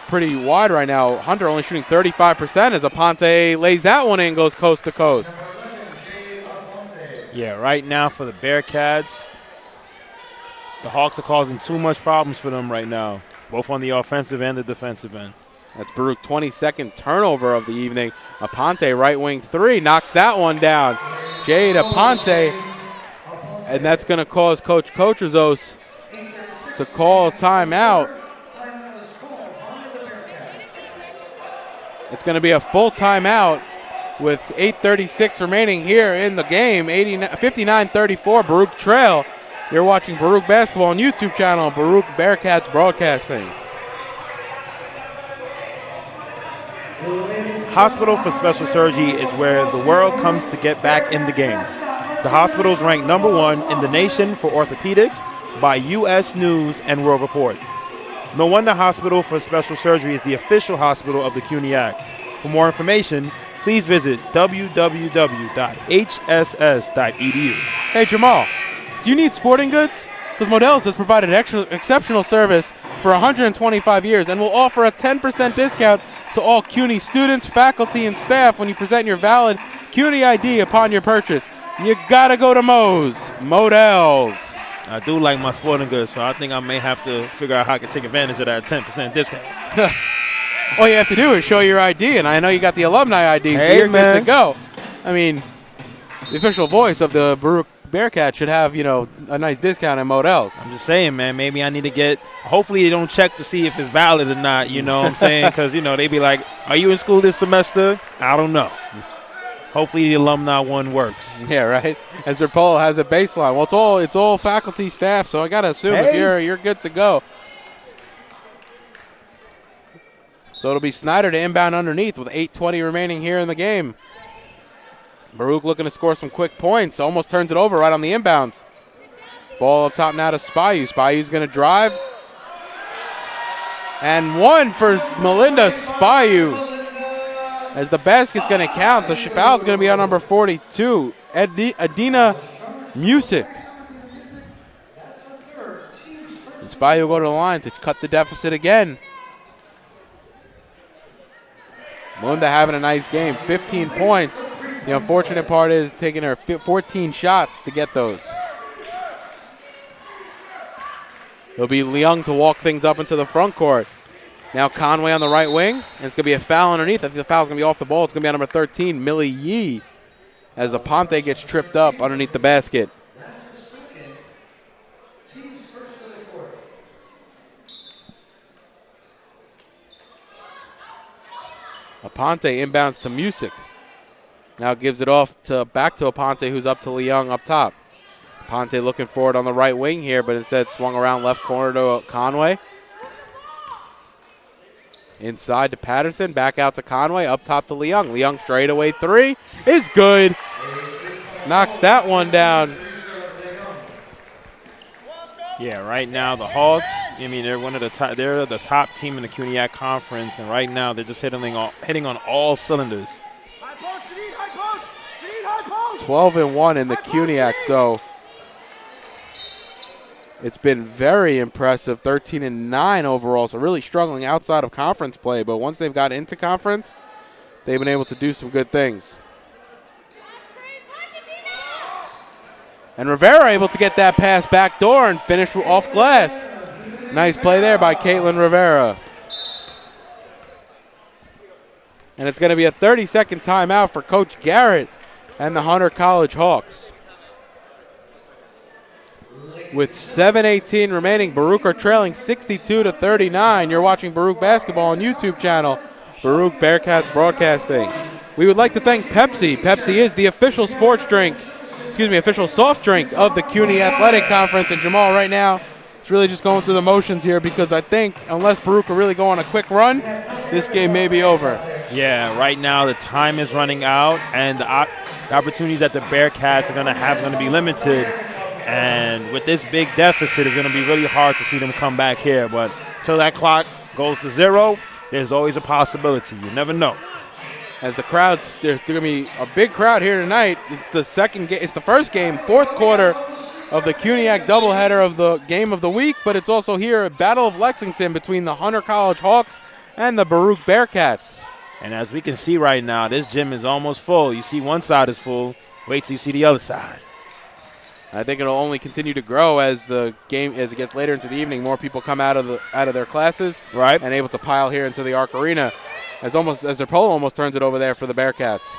pretty wide right now, Hunter only shooting 35% as Aponte lays that one in, goes coast to coast. Yeah, right now for the Bearcats, the Hawks are causing too much problems for them right now, both on the offensive and the defensive end. That's Baruch 22nd turnover of the evening. Aponte, right wing 3, knocks that one down. Jade Aponte, and that's going to cause Coach Kotrazos to call timeout. It's going to be a full timeout with 8:36 remaining here in the game. 59-34, Baruch trail. You're watching Baruch basketball on YouTube channel, Baruch Bearcats Broadcasting. Hospital for Special Surgery is where the world comes to get back in the game. The hospital is ranked #1 in the nation for orthopedics by U.S. News and World Report. No wonder Hospital for Special Surgery is the official hospital of the CUNYAC. For more information, please visit www.hss.edu. Hey Jamal, do you need sporting goods? Because Modell's has provided exceptional service for 125 years and will offer a 10% discount to all CUNY students, faculty, and staff when you present your valid CUNY ID upon your purchase. You gotta go to Modell's. I do like my sporting goods, so I think I may have to figure out how I can take advantage of that 10% discount. All you have to do is show your ID, and I know you got the alumni ID, so hey, you're man. good to go. I mean, the official voice of the Baruch Bearcats should have, a nice discount at Modell's. I'm just saying, man, maybe I need to get – hopefully they don't check to see if it's valid or not, you know what I'm saying? Because, they be like, are you in school this semester? I don't know. Hopefully the alumni one works. Yeah, right. And Zerpolo has a baseline. Well, it's all faculty staff, so I got to assume if you're good to go. So it'll be Snyder to inbound underneath with 8:20 remaining here in the game. Baruch looking to score some quick points. Almost turns it over right on the inbounds. Ball up top now to Spyu. Spyu's going to drive. And one for Melinda Spyu. As the basket's going to count, the foul's going to be on number 42, Adina Music. And Spyu will go to the line to cut the deficit again. Melinda having a nice game, 15 points. The unfortunate part is taking her 14 shots to get those. It'll be Leung to walk things up into the front court. Now Conway on the right wing, and it's going to be a foul underneath. I think the foul's going to be off the ball. It's going to be on number 13, Millie Yee, as Aponte gets tripped up underneath the basket. Aponte inbounds to Music. Now gives it off back to Aponte, who's up to Leung up top. Aponte looking forward on the right wing here, but instead swung around left corner to Conway. Inside to Patterson, back out to Conway, up top to Leung. Leung straightaway three is good. Knocks that one down. Yeah, right now the Hawks, they're one of the top. They're the top team in the CUNYAC conference, and right now they're just hitting on all cylinders. 12-1 in the CUNYAC, so it's been very impressive. 13-9 overall, so really struggling outside of conference play. But once they've got into conference, they've been able to do some good things. And Rivera able to get that pass back door and finish off glass. Nice play there by Caitlin Rivera. And it's going to be a 30-second timeout for Coach Garrett and the Hunter College Hawks. With 7:18 remaining, Baruch are trailing 62-39. You're watching Baruch basketball on YouTube channel, Baruch Bearcats Broadcasting. We would like to thank Pepsi. Pepsi is the official soft drink of the CUNY Athletic Conference. And Jamal, right now, it's really just going through the motions here because I think unless Baruch are really going on a quick run, this game may be over. Yeah, right now the time is running out, and the opportunities that the Bearcats are going to be limited. And with this big deficit, it's going to be really hard to see them come back here. But until that clock goes to zero, there's always a possibility. You never know. As the crowds, there's going to be a big crowd here tonight. It's the second game. It's the first game, fourth quarter of the CUNYAC doubleheader of the game of the week. But it's also here a Battle of Lexington between the Hunter College Hawks and the Baruch Bearcats. And as we can see right now, this gym is almost full. You see one side is full. Wait till you see the other side. I think it'll only continue to grow as the game, as it gets later into the evening. More people come out of their classes, right, and able to pile here into the Arc Arena. As their polo almost turns it over there for the Bearcats.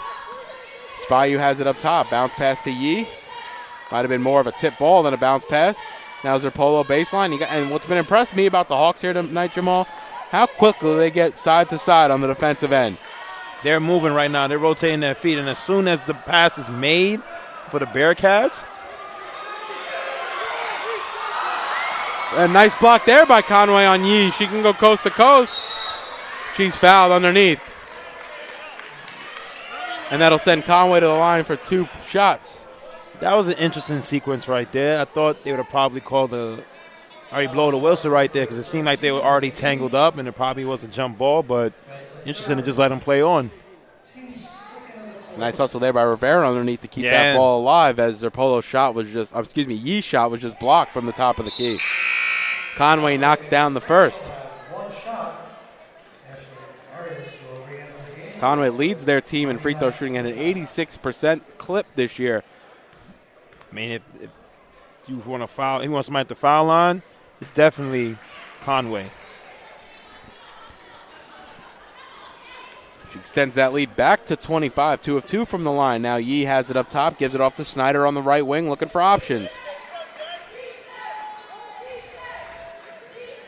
Spyu has it up top. Bounce pass to Yee. Might have been more of a tip ball than a bounce pass. Now their polo baseline. And what's been impressed me about the Hawks here tonight, Jamal, how quickly they get side to side on the defensive end. They're moving right now. They're rotating their feet, and as soon as the pass is made for the Bearcats. A nice block there by Conway on Yee. She can go coast to coast. She's fouled underneath. And that'll send Conway to the line for 2 shots. That was an interesting sequence right there. I thought they would have probably called blow the whistle right there because it seemed like they were already tangled up and it probably was a jump ball, but interesting to just let them play on. Nice hustle there by Rivera underneath to keep that ball alive as their polo shot was Yee's shot was just blocked from the top of the key. Conway knocks down the first. Conway leads their team in free throw shooting at an 86% clip this year. I mean, if you want to foul, he wants somebody at the foul line, it's definitely Conway. She extends that lead back to 25, 2 of 2 from the line. Now Yee has it up top, gives it off to Snyder on the right wing, looking for options.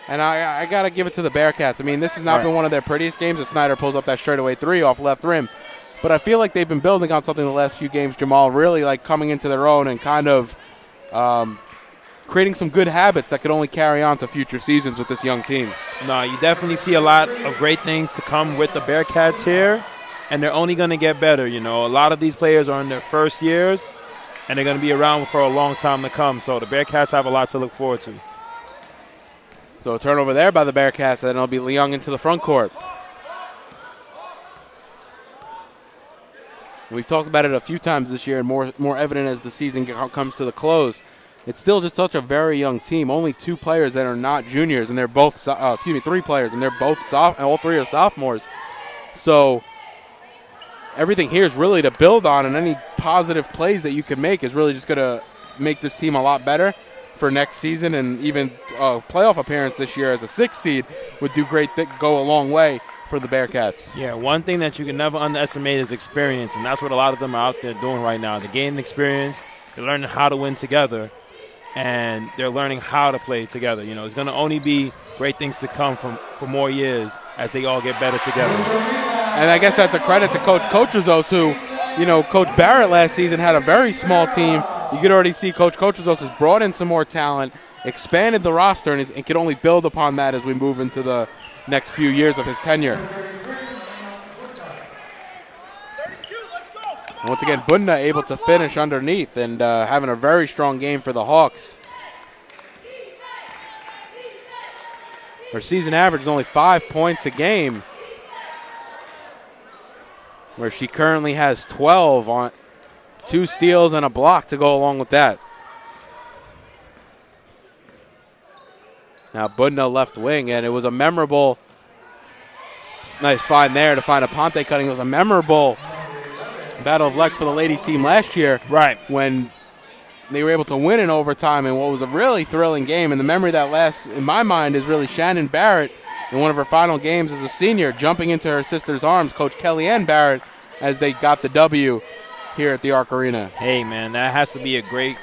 And I got to give it to the Bearcats. I mean, this has not been one of their prettiest games as Snyder pulls up that straightaway three off left rim. But I feel like they've been building on something the last few games, Jamal, really like coming into their own and kind of creating some good habits that could only carry on to future seasons with this young team. No, you definitely see a lot of great things to come with the Bearcats here, and they're only going to get better. You know, a lot of these players are in their first years, and they're going to be around for a long time to come. So the Bearcats have a lot to look forward to. So a turnover there by the Bearcats, and it'll be Leung into the front court. We've talked about it a few times this year, and more evident as the season comes to the close. It's still just such a very young team. Only 2 players that are not juniors, and they're both 3 players, and they're both all 3 are sophomores. So everything here is really to build on, and any positive plays that you can make is really just going to make this team a lot better for next season, and even a playoff appearance this year as a 6th seed would do go a long way for the Bearcats. Yeah, one thing that you can never underestimate is experience, and that's what a lot of them are out there doing right now. They're gaining experience, they're learning how to win together, and they're learning how to play together. You know, it's going to only be great things to come for more years as they all get better together. And I guess that's a credit to Coach Cochizos, who, you know, Coach Barrett last season had a very small team. You could already see Coach Cochizos has brought in some more talent, expanded the roster, and can only build upon that as we move into the next few years of his tenure. Once again, Bunda able to finish underneath and having a very strong game for the Hawks. Her season average is only 5 points a game, where she currently has 12 on 2 steals and a block to go along with that. Now Bunda left wing, and it was a memorable, nice find there to find Aponte cutting. It was a memorable Battle of Lex for the ladies team last year, right, when they were able to win in overtime in what was a really thrilling game. And the memory that lasts in my mind is really Shannon Barrett in one of her final games as a senior, jumping into her sister's arms, Coach Kellyanne Barrett, as they got the W here at the Arc Arena. Hey man, that has to be a great,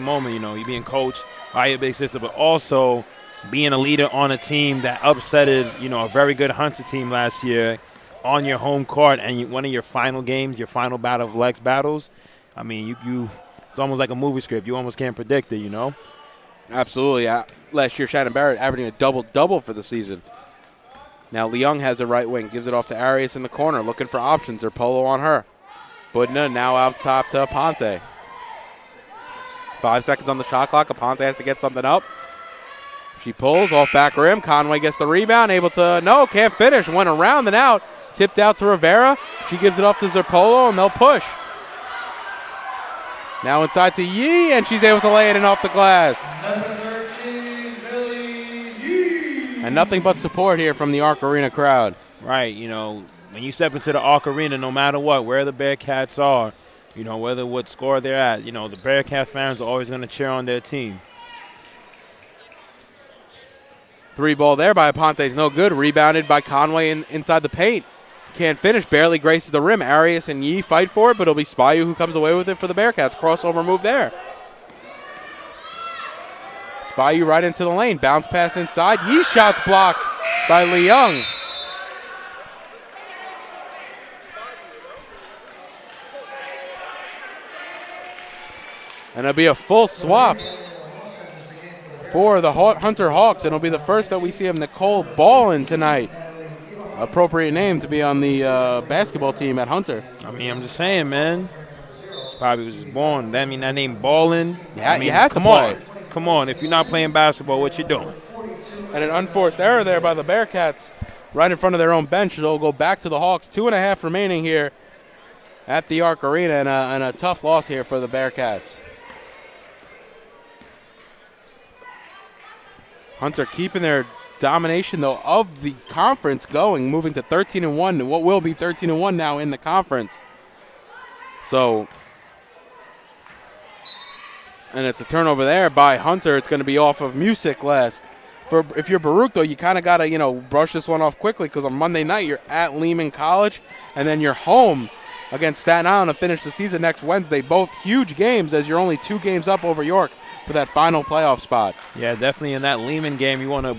moment. You know, you being coached by your big sister, but also being a leader on a team that upsetted, a very good Hunter team last year on your home court, and one of your final games, your final Battle of Lex battles. I mean, it's almost like a movie script. You almost can't predict it, Absolutely. Last year, Shannon Barrett averaging a double-double for the season. Now Leung has the right wing, gives it off to Arias in the corner, looking for options. They're polo on her. Budna now out top to Aponte. 5 seconds on the shot clock. Aponte has to get something up. She pulls off back rim. Conway gets the rebound, can't finish. Went around and out. Tipped out to Rivera. She gives it off to Zerpolo, and they'll push. Now inside to Yee, and she's able to lay it in off the glass. And nothing but support here from the Arc Arena crowd. Right, when you step into the Arc Arena, no matter what, where the Bearcats are, whether what score they're at, the Bearcat fans are always going to cheer on their team. 3 ball there by Aponte is no good. Rebounded by Conway inside the paint. Can't finish, barely graces the rim. Arias and Yee fight for it, but it'll be Spayu who comes away with it for the Bearcats. Crossover move there. Spayu right into the lane. Bounce pass inside. Yee shot's blocked by Leung. And it'll be a full swap for the Hunter Hawks, and it'll be the first that we see of Nicole Ballin tonight. Appropriate name to be on the basketball team at Hunter. I mean, I'm just saying, man. She probably was just born. That name Ballin. Yeah, you have to play. Come on. If you're not playing basketball, what you doing? And an unforced error there by the Bearcats right in front of their own bench. They'll go back to the Hawks. 2.5 remaining here at the Arc Arena, and a tough loss here for the Bearcats. Hunter keeping their domination, though, of the conference going, moving to 13-1, and what will be 13-1 now in the conference. So, and it's a turnover there by Hunter. It's going to be off of Music last. if you're Baruch, though, you kind of got to, brush this one off quickly because on Monday night you're at Lehman College, and then you're home against Staten Island to finish the season next Wednesday. Both huge games as you're only 2 games up over York for that final playoff spot. Yeah, definitely in that Lehman game, you want to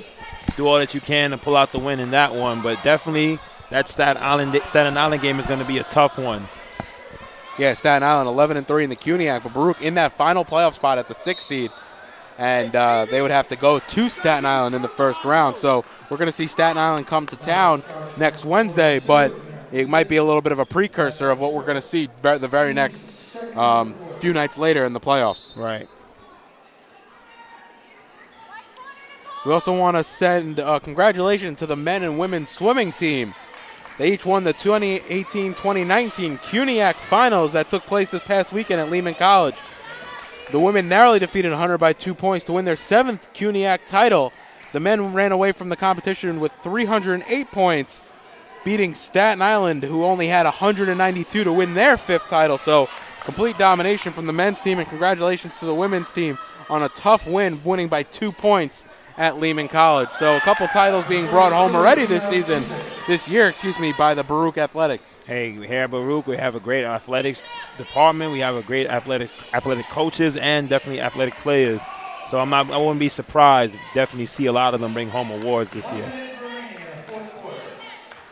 do all that you can to pull out the win in that one, but definitely that Staten Island game is going to be a tough one. Yeah, Staten Island 11-3 in the CUNYAC, but Baruch in that final playoff spot at the 6th seed, and they would have to go to Staten Island in the first round. So we're going to see Staten Island come to town next Wednesday, but it might be a little bit of a precursor of what we're going to see the very next few nights later in the playoffs. Right. We also want to send congratulations to the men and women's swimming team. They each won the 2018-2019 CUNYAC finals that took place this past weekend at Lehman College. The women narrowly defeated Hunter by 2 points to win their 7th CUNYAC title. The men ran away from the competition with 308 points, beating Staten Island, who only had 192 to win their 5th title. So complete domination from the men's team, and congratulations to the women's team on a tough win, winning by 2 points at Lehman College. So a couple titles being brought home already this year, by the Baruch Athletics. Hey, here at Baruch, we have a great athletics department. We have a great athletic coaches and definitely athletic players. So I wouldn't be surprised. Definitely see a lot of them bring home awards this year.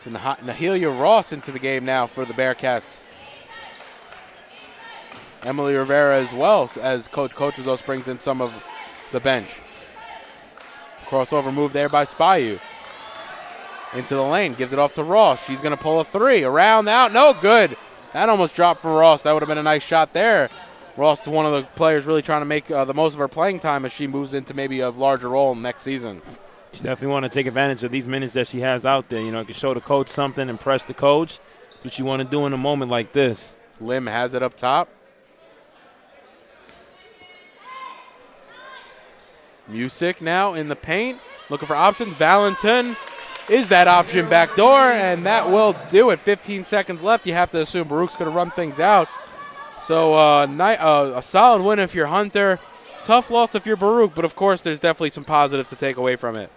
So Nahelia Ross into the game now for the Bearcats. Emily Rivera as well, as Coach Coachizos brings in some of the bench. Crossover move there by Spyu. Into the lane, gives it off to Ross. She's going to pull a 3. Around, out, no good. That almost dropped for Ross. That would have been a nice shot there. Ross is one of the players really trying to make the most of her playing time as she moves into maybe a larger role next season. She definitely want to take advantage of these minutes that she has out there. Can show the coach something, impress the coach. That's what you want to do in a moment like this. Lim has it up top. Music now in the paint, looking for options. Valentin is that option back door, and that will do it. 15 seconds left. You have to assume Baruch's going to run things out. So a solid win if you're Hunter. Tough loss if you're Baruch, but of course there's definitely some positives to take away from it.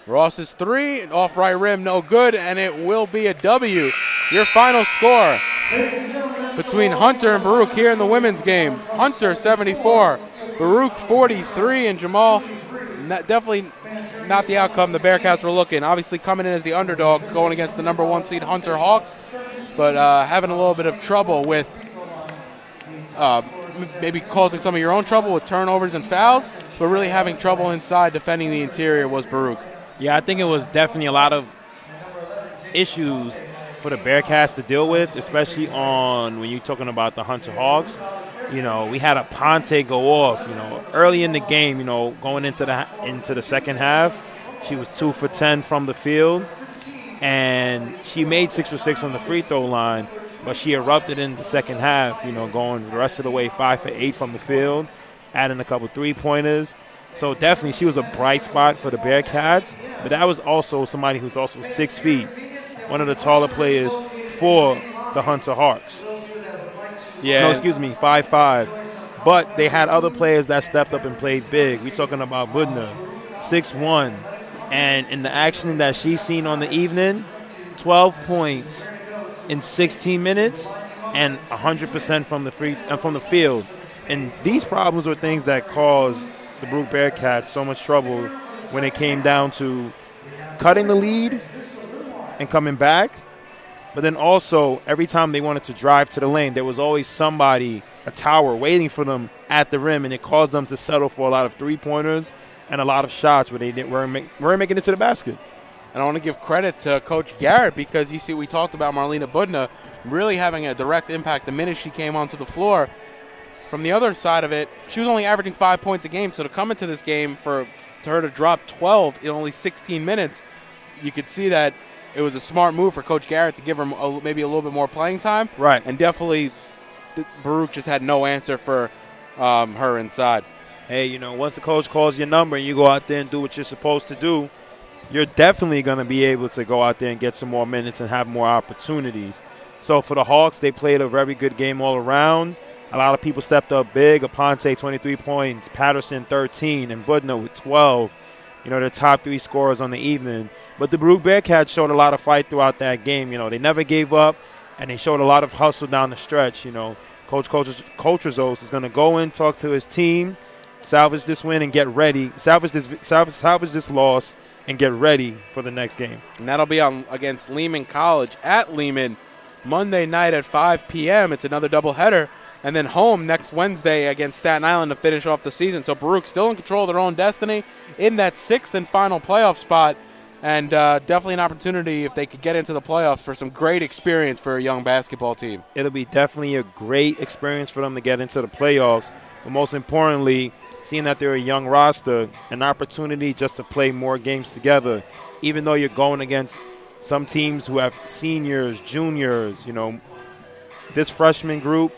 Ross's 3, off right rim, no good, and it will be a W. Your final score between Hunter and Baruch here in the women's game. Hunter 74, Baruch 43, and Jamal, definitely not the outcome the Bearcats were looking. Obviously coming in as the underdog, going against the number 1 seed Hunter Hawks, but having a little bit of trouble with maybe causing some of your own trouble with turnovers and fouls, but really having trouble inside defending the interior was Baruch. Yeah, I think it was definitely a lot of issues for the Bearcats to deal with, especially when you're talking about the Hunter Hawks. We had a Ponte go off, early in the game, going into the second half. She was 2 for 10 from the field, and she made 6 for 6 from the free throw line, but she erupted in the second half, going the rest of the way 5 for 8 from the field, adding a couple three-pointers. So definitely she was a bright spot for the Bearcats, but that was also somebody who's also 6 feet, one of the taller players for the Hunter Hawks. Yeah. No, 5'5". But they had other players that stepped up and played big. We're talking about Budner, 6'1". And in the action that she's seen on the evening, 12 points in 16 minutes and 100% from the field. And these problems were things that caused the Baruch Bearcats so much trouble when it came down to cutting the lead and coming back. But then also, every time they wanted to drive to the lane, there was always somebody, a tower, waiting for them at the rim, and it caused them to settle for a lot of three-pointers and a lot of shots where they weren't making it to the basket. And I want to give credit to Coach Garrett because, you see, we talked about Marlena Budna really having a direct impact the minute she came onto the floor. From the other side of it, she was only averaging 5 points a game, so to come into this game to her to drop 12 in only 16 minutes, you could see that it was a smart move for Coach Garrett to give her maybe a little bit more playing time. Right. And definitely Baruch just had no answer for her inside. Hey, once the coach calls your number and you go out there and do what you're supposed to do, you're definitely going to be able to go out there and get some more minutes and have more opportunities. So for the Hawks, they played a very good game all around. A lot of people stepped up big. Aponte, 23 points. Patterson, 13. And Budner with 12. You know, the top 3 scorers on the evening. But the Baruch Bearcats showed a lot of fight throughout that game. You know, they never gave up, and they showed a lot of hustle down the stretch. You know, Coach Rizos is going to go in, talk to his team, salvage this win and get ready. Salvage this loss and get ready for the next game. And that'll be on against Lehman College at Lehman Monday night at 5 p.m. It's another doubleheader. And then home next Wednesday against Staten Island to finish off the season. So Baruch still in control of their own destiny in that 6th and final playoff spot. And definitely an opportunity if they could get into the playoffs for some great experience for a young basketball team. It'll be definitely a great experience for them to get into the playoffs. But most importantly, seeing that they're a young roster, an opportunity just to play more games together. Even though you're going against some teams who have seniors, juniors, you know, this freshman group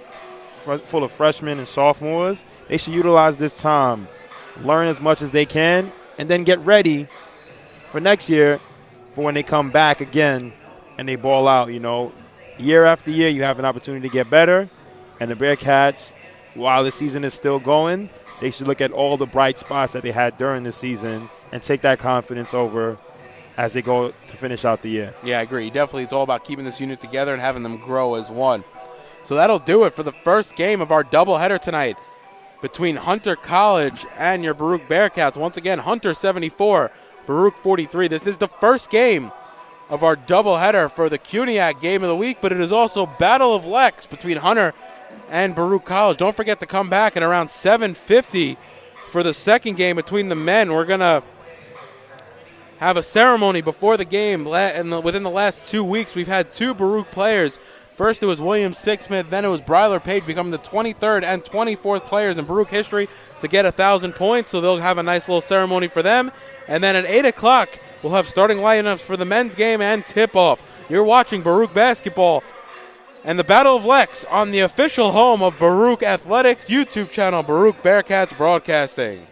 full of freshmen and sophomores, they should utilize this time, learn as much as they can, and then get ready for next year for when they come back again and they ball out. You know, year after year you have an opportunity to get better, and the Bearcats, while the season is still going, they should look at all the bright spots that they had during the season and take that confidence over as they go to finish out the year. Yeah, I agree. Definitely it's all about keeping this unit together and having them grow as one. So that'll do it for the first game of our doubleheader tonight between Hunter College and your Baruch Bearcats. Once again, Hunter 74, Baruch 43. This is the first game of our doubleheader for the CUNYAC Game of the Week, but it is also Battle of Lex between Hunter and Baruch College. Don't forget to come back at around 7:50 for the second game between the men. We're going to have a ceremony before the game. Within the last 2 weeks, we've had 2 Baruch players. First, it was William Sixsmith. Then it was Bryler Page, becoming the 23rd and 24th players in Baruch history to get 1,000 points. So they'll have a nice little ceremony for them. And then at 8 o'clock, we'll have starting lineups for the men's game and tip-off. You're watching Baruch basketball and the Battle of Lex on the official home of Baruch Athletics YouTube channel, Baruch Bearcats Broadcasting.